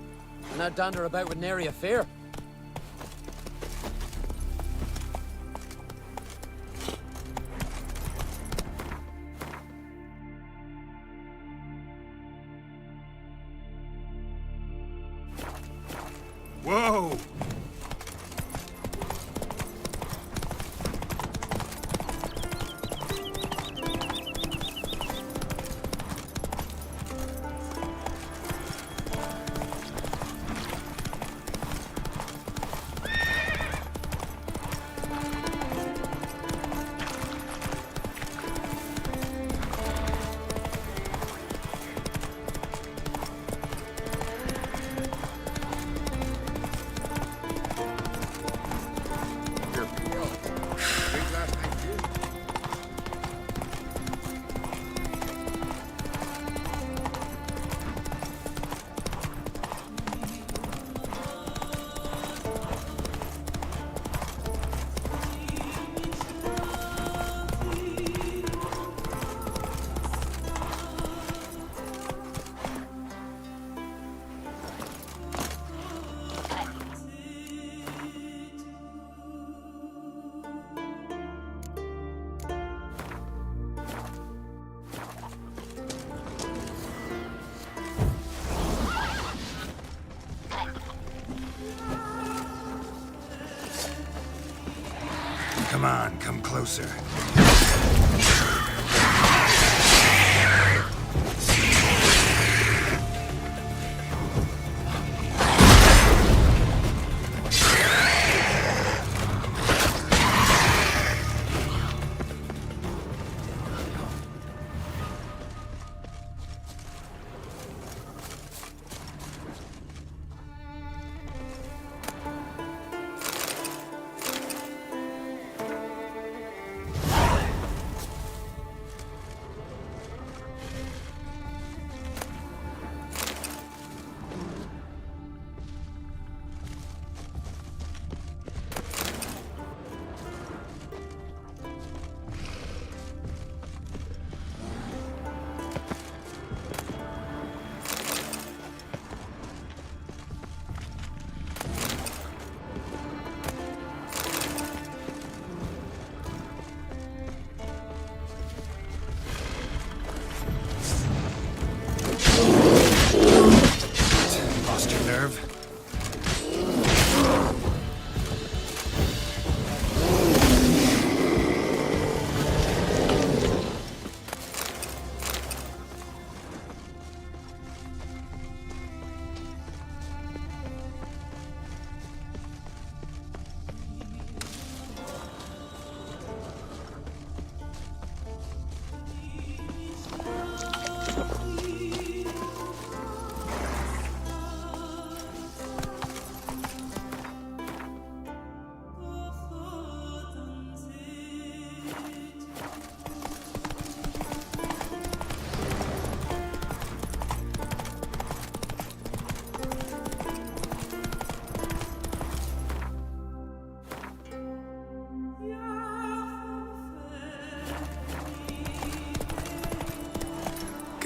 And now dander about with nary a fear. Whoa! Come on, come closer. Lost your nerve?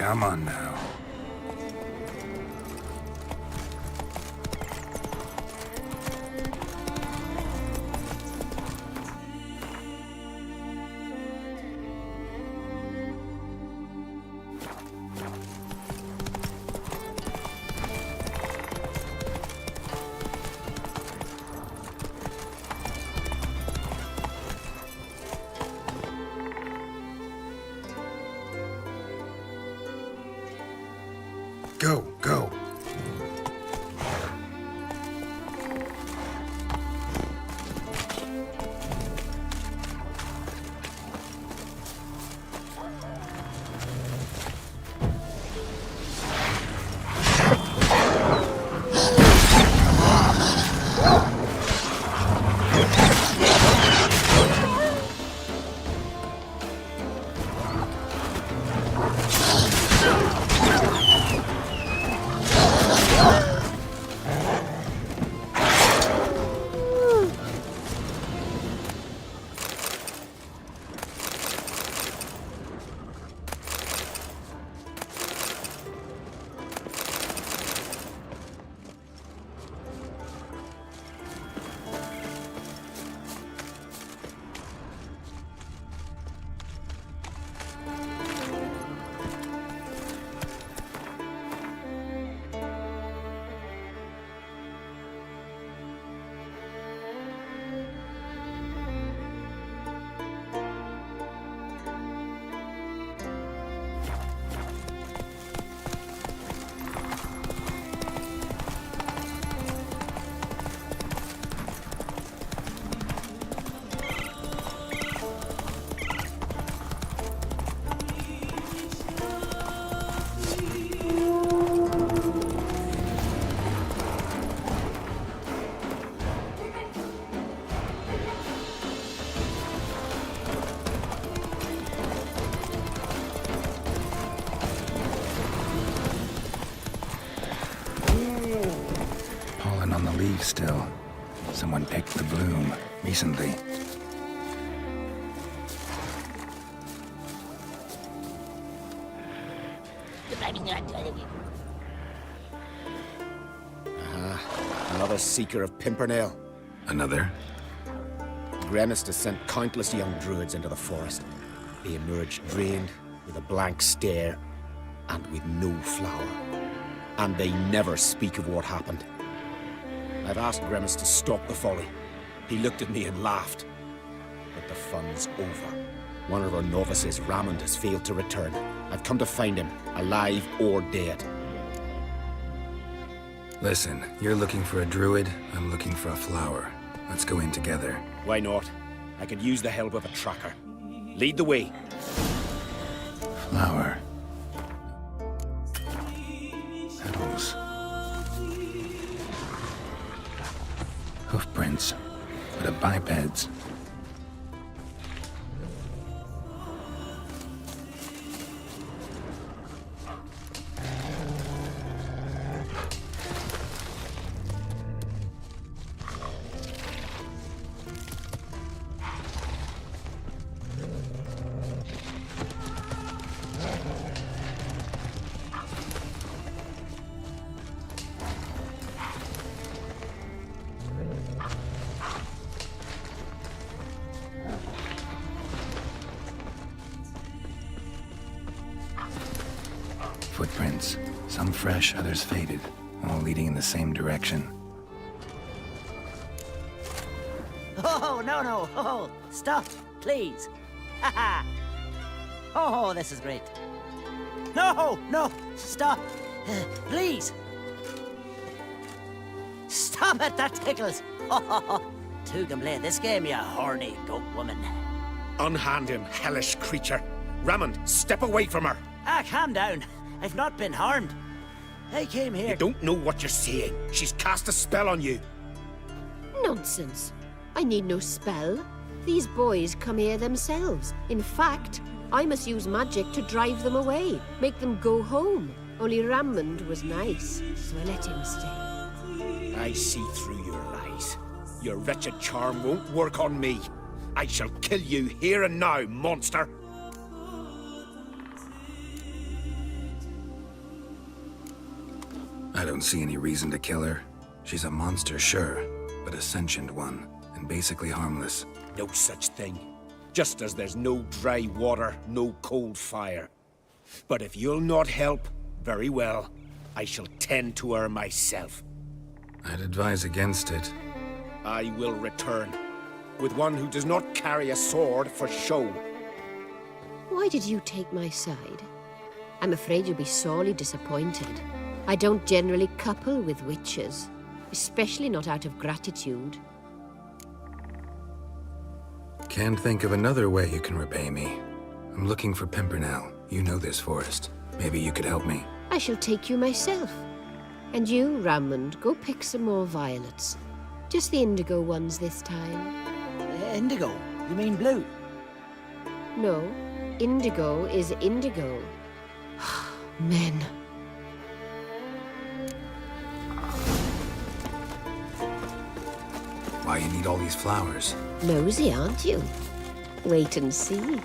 Come on now. Go, go. alive still. Someone picked the bloom recently. Another seeker of Pimpernel. Another? Gremis has sent countless young druids into the forest. They emerge drained, with a blank stare, and with no flower. And they never speak of what happened. I've asked Gremis to stop the folly. He looked at me and laughed. But the fun's over. One of our novices, Ramond, has failed to return. I've come to find him, alive or dead. Listen, you're looking for a druid, I'm looking for a flower. Let's go in together. Why not? I could use the help of a tracker. Lead the way. Flower. Petals. Hoofprints, but of bipeds. Footprints, some fresh, others faded, all leading in the same direction. Oh, no. Oh, stop, please. Haha. Oh, this is great. No, stop. Please. Stop it, that tickles. Two can play this game, you horny goat woman. Unhand him, hellish creature. Ramond, step away from her. Calm down. I've not been harmed. I came here... You don't know what you're saying. She's cast a spell on you. Nonsense. I need no spell. These boys come here themselves. In fact, I must use magic to drive them away, make them go home. Only Ramond was nice, so I let him stay. I see through your lies. Your wretched charm won't work on me. I shall kill you here and now, monster. I don't see any reason to kill her. She's a monster, sure, but a sentient one, and basically harmless. No such thing. Just as there's no dry water, no cold fire. But if you'll not help, very well. I shall tend to her myself. I'd advise against it. I will return, with one who does not carry a sword for show. Why did you take my side? I'm afraid you'll be sorely disappointed. I don't generally couple with witches, especially not out of gratitude. Can't think of another way you can repay me. I'm looking for Pimpernel. You know this forest. Maybe you could help me. I shall take you myself. And you, Ramond, go pick some more violets. Just the indigo ones this time. Indigo? You mean blue? No, indigo is indigo. Men. Why you need all these flowers? Nosy, aren't you? Wait and see.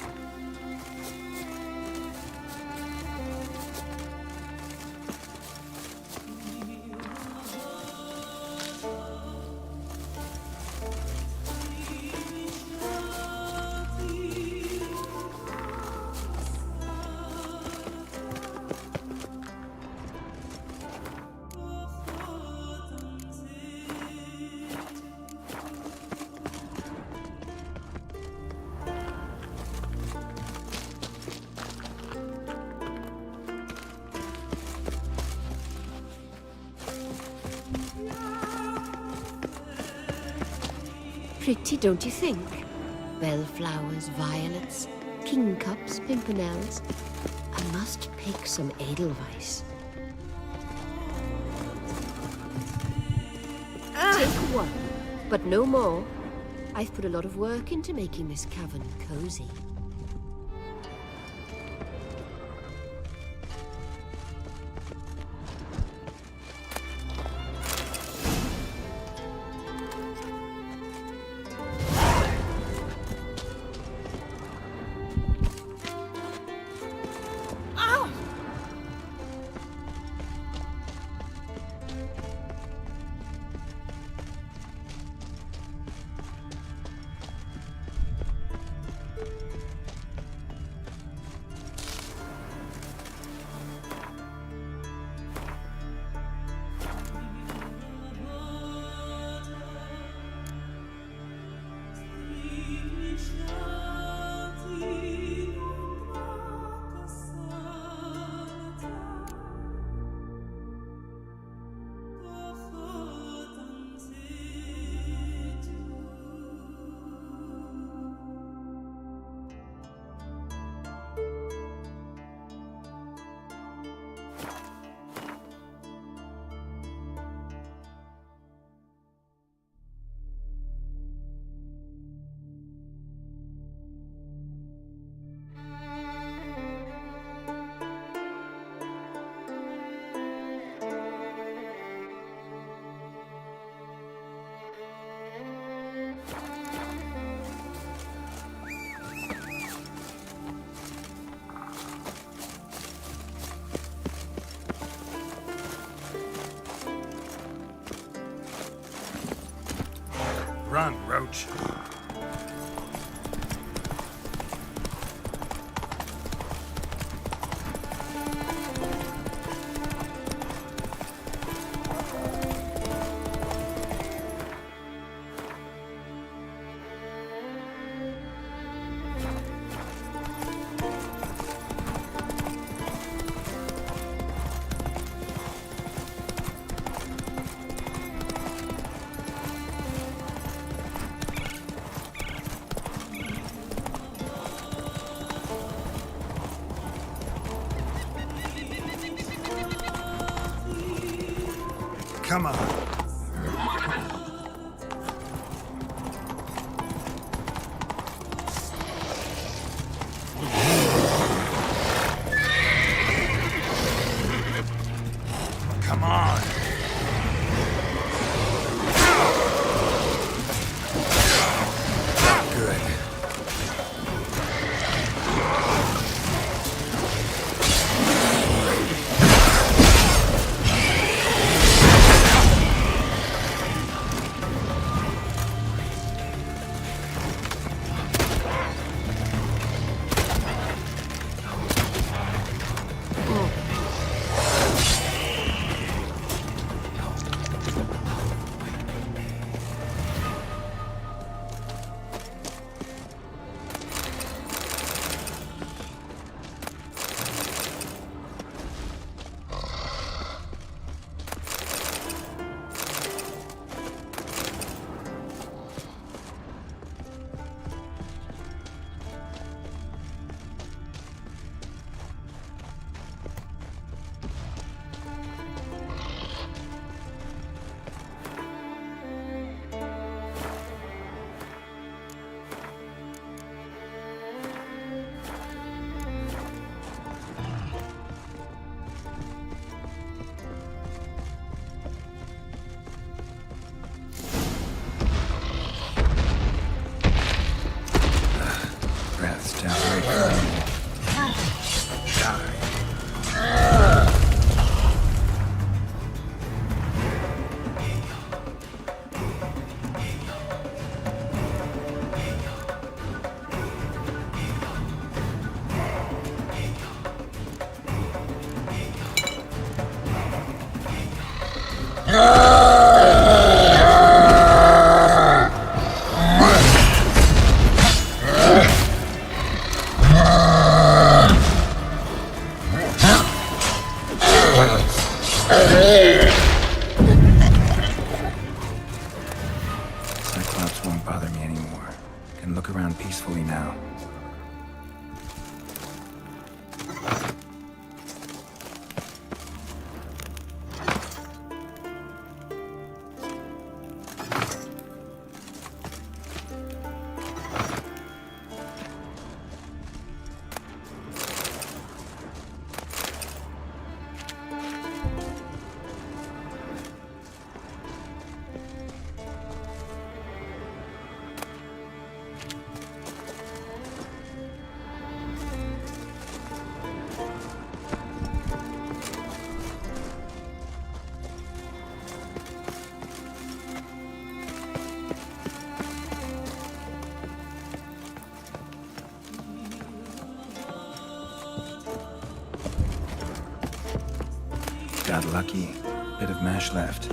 Pretty, don't you think? Bellflowers, violets, kingcups, pimpernels. I must pick some edelweiss. Take one, but no more. I've put a lot of work into making this cavern cozy. approach. Come on. Come on. Good. Breath's down right. Cyclops won't bother me anymore. Can look around peacefully now. Got lucky. Bit of mash left.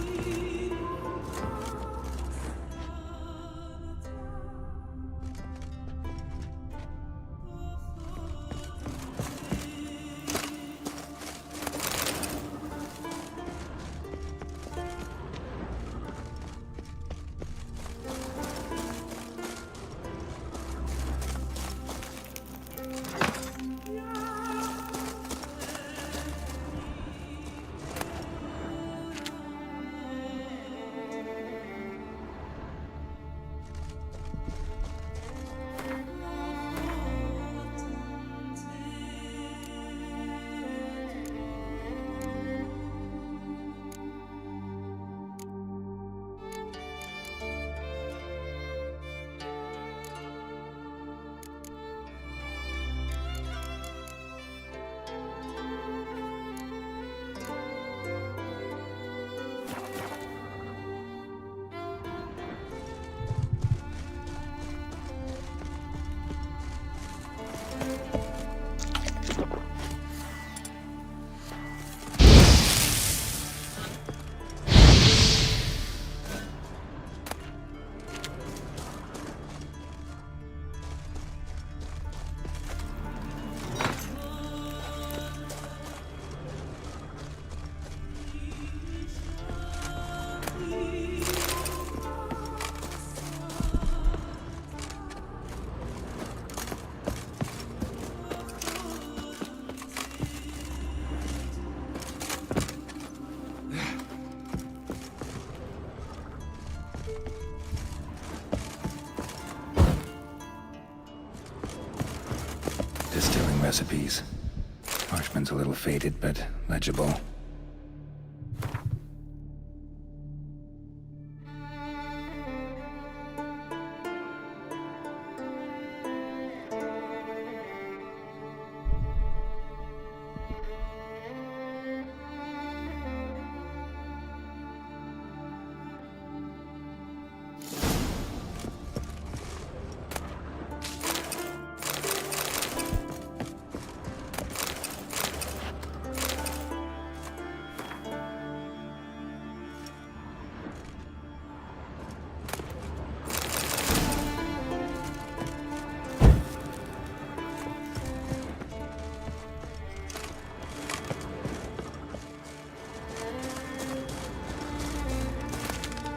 Distilling recipes. Parchment's a little faded, but legible.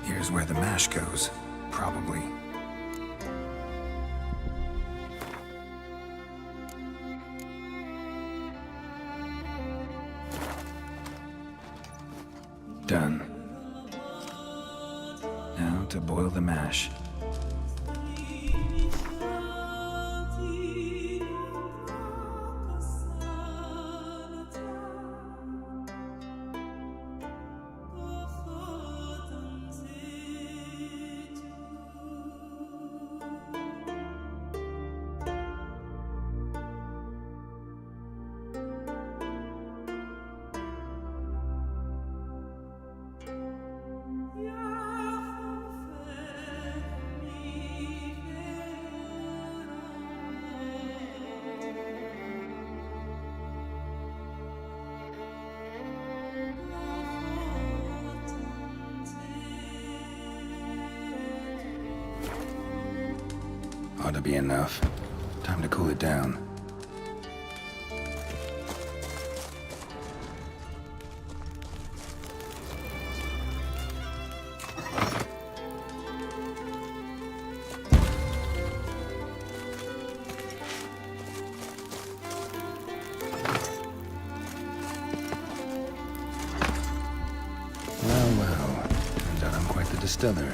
Here's where the mash goes, probably. Done. Now to boil the mash. Ought to be enough. Time to cool it down. Well, turns out I'm quite the distiller.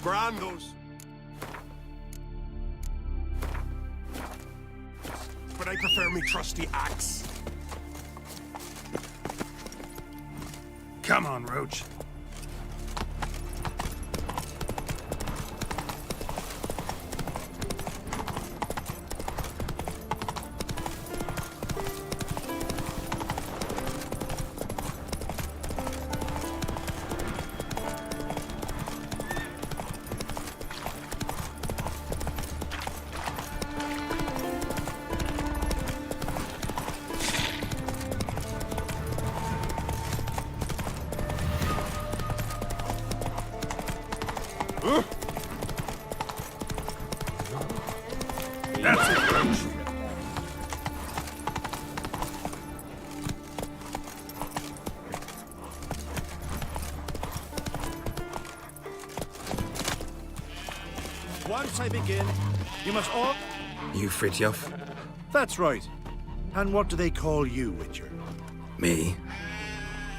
Brandos. But I prefer me trusty axe. Come on, Roach. That's it, Roach. Once I begin, you must all... You Fritjof? That's right. And what do they call you, Witcher? Me?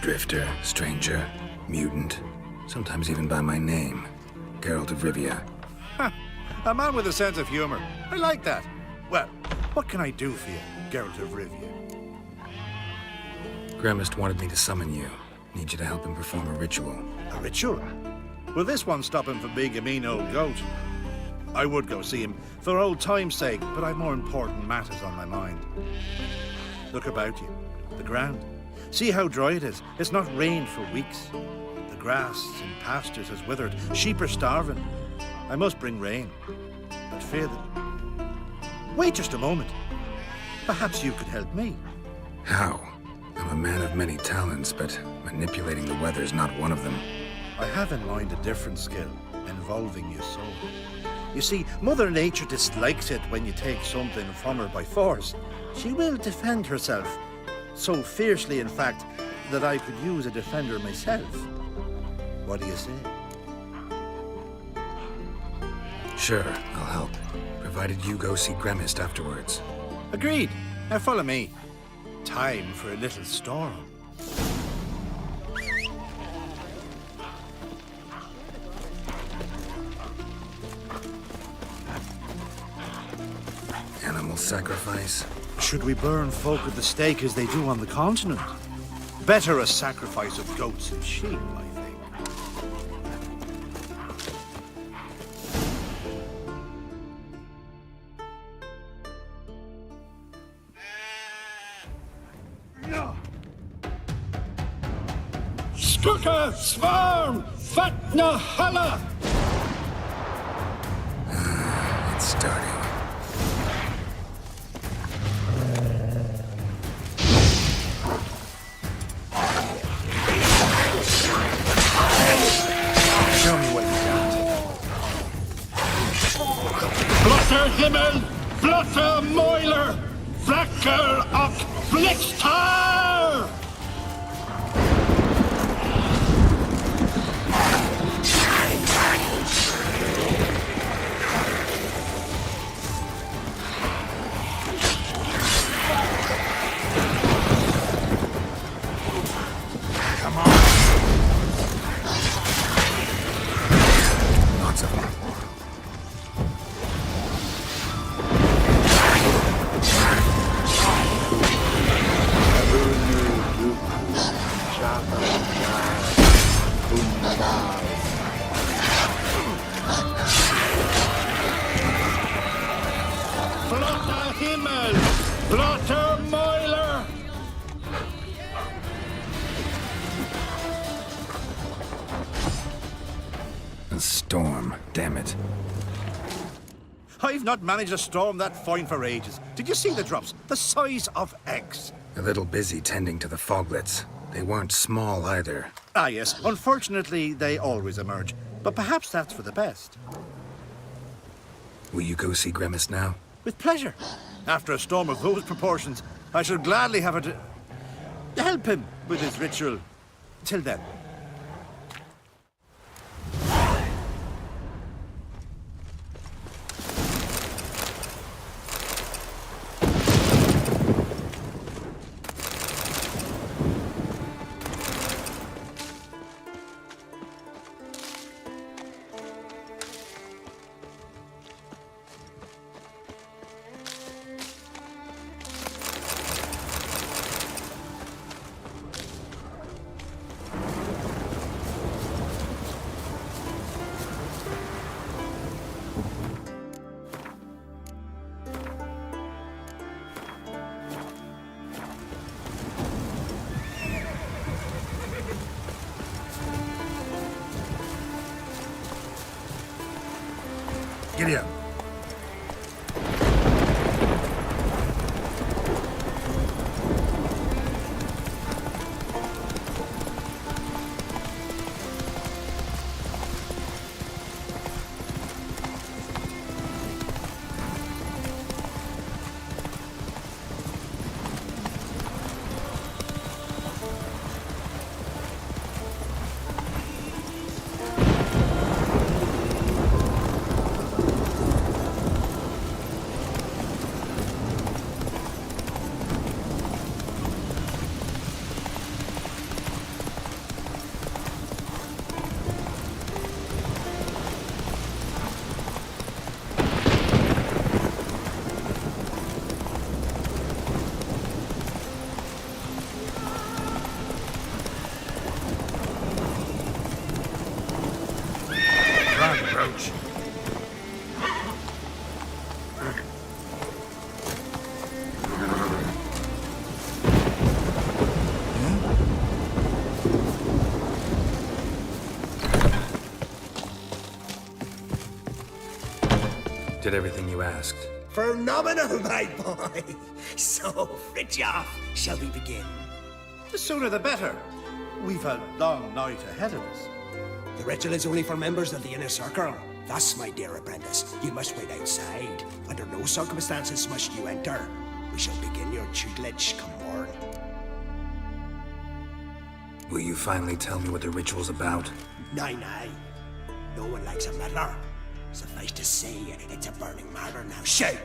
Drifter, stranger, mutant, sometimes even by my name. Geralt of Rivia. Ha! A man with a sense of humor. I like that. Well, what can I do for you, Geralt of Rivia? Gremist wanted me to summon you. Need you to help him perform a ritual. A ritual? Will this one stop him from being a mean old goat? I would go see him for old time's sake, but I've more important matters on my mind. Look about you. The ground. See how dry it is. It's not rained for weeks. The grass in pastures has withered. Sheep are starving. I must bring rain. But fear that... Wait just a moment. Perhaps you could help me. How? I'm a man of many talents, but manipulating the weather's not one of them. I have in mind a different skill, involving your soul. You see, Mother Nature dislikes it when you take something from her by force. She will defend herself. So fiercely, in fact, that I could use a defender myself. What do you say? Sure, I'll help. Provided you go see Gremist afterwards. Agreed. Now follow me. Time for a little storm. Animal sacrifice? Should we burn folk at the stake as they do on the continent? Better a sacrifice of goats and sheep, I think. Skugga, Svarm, Fatna, Hala! It's starting. Show me what you got. Blotter Himmel, Blotter Moiler, Flacker och Blixtar! Lots of them. Blotter Himmel, Blotter Moiler! A storm, damn it. I've not managed a storm that fine for ages. Did you see the drops? The size of eggs. A little busy tending to the foglets. They weren't small either. Ah, yes. Unfortunately, they always emerge. But perhaps that's for the best. Will you go see Gremist now? With pleasure. After a storm of those proportions, I should gladly have it to help him with his ritual. Till then. Giddy up. Did everything you asked. Phenomenal, my boy. So, Fritjof, shall we begin? The sooner the better. We've a long night ahead of us. The ritual is only for members of the inner circle. Thus, my dear apprentice, you must wait outside. Under no circumstances must you enter. We shall begin your tutelage come morn. Will you finally tell me what the ritual's about? Nay. No one likes a meddler. Suffice to say, it's a burning matter now. Shout!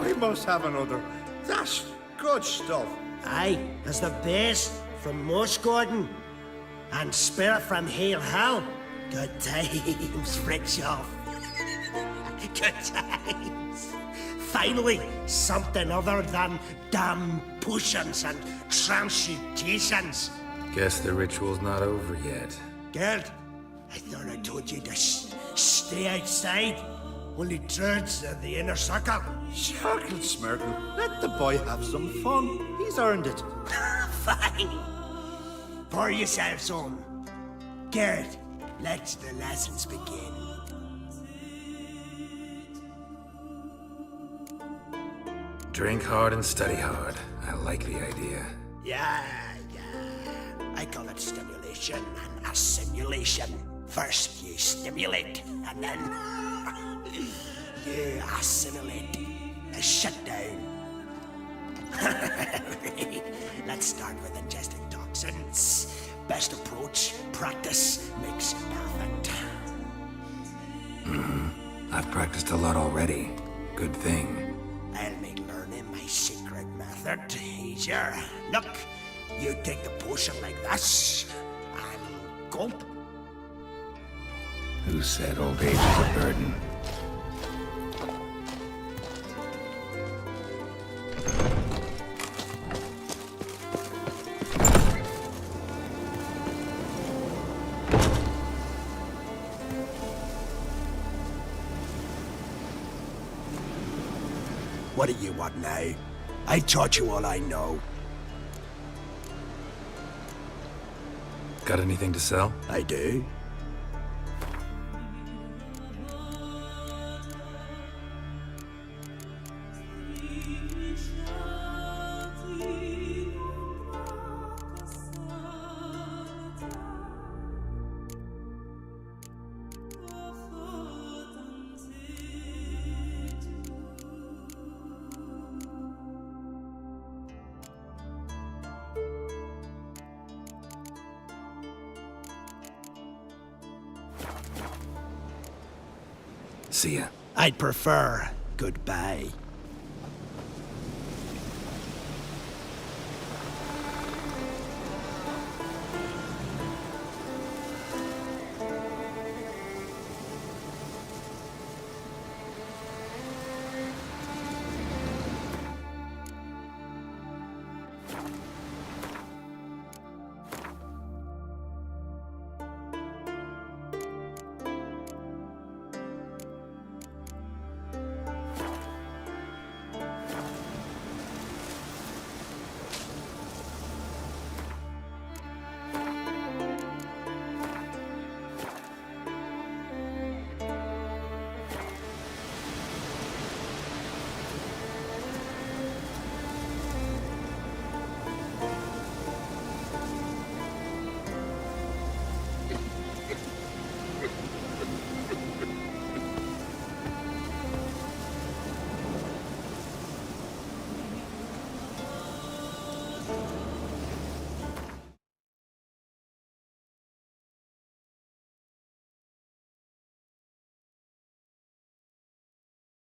We must have another. That's good stuff. Aye, as the base from Morsgordon and spirit from Hale Hell. Good times, Fritjof. Good times. Finally, something other than damn potions and transmutations. Guess the ritual's not over yet. Gerd, I thought I told you to stay outside. Only druids of the inner circle. Sharkle Smirkle, let the boy have some fun. He's earned it. Fine. Pour yourselves home. Gerd, let the lessons begin. Drink hard and study hard. I like the idea. Yeah. I call it stimulation and assimilation. First you stimulate, and then you assimilate. Now shut down. Let's start with ingesting toxins. Best approach, practice makes perfect. I've practiced a lot already. Good thing. I'll make learning my secret method easier. Look, you take the potion like this, and gulp. Who said old age is a burden? What do you want now? I taught you all I know. Got anything to sell? I do. See ya. I'd prefer goodbye.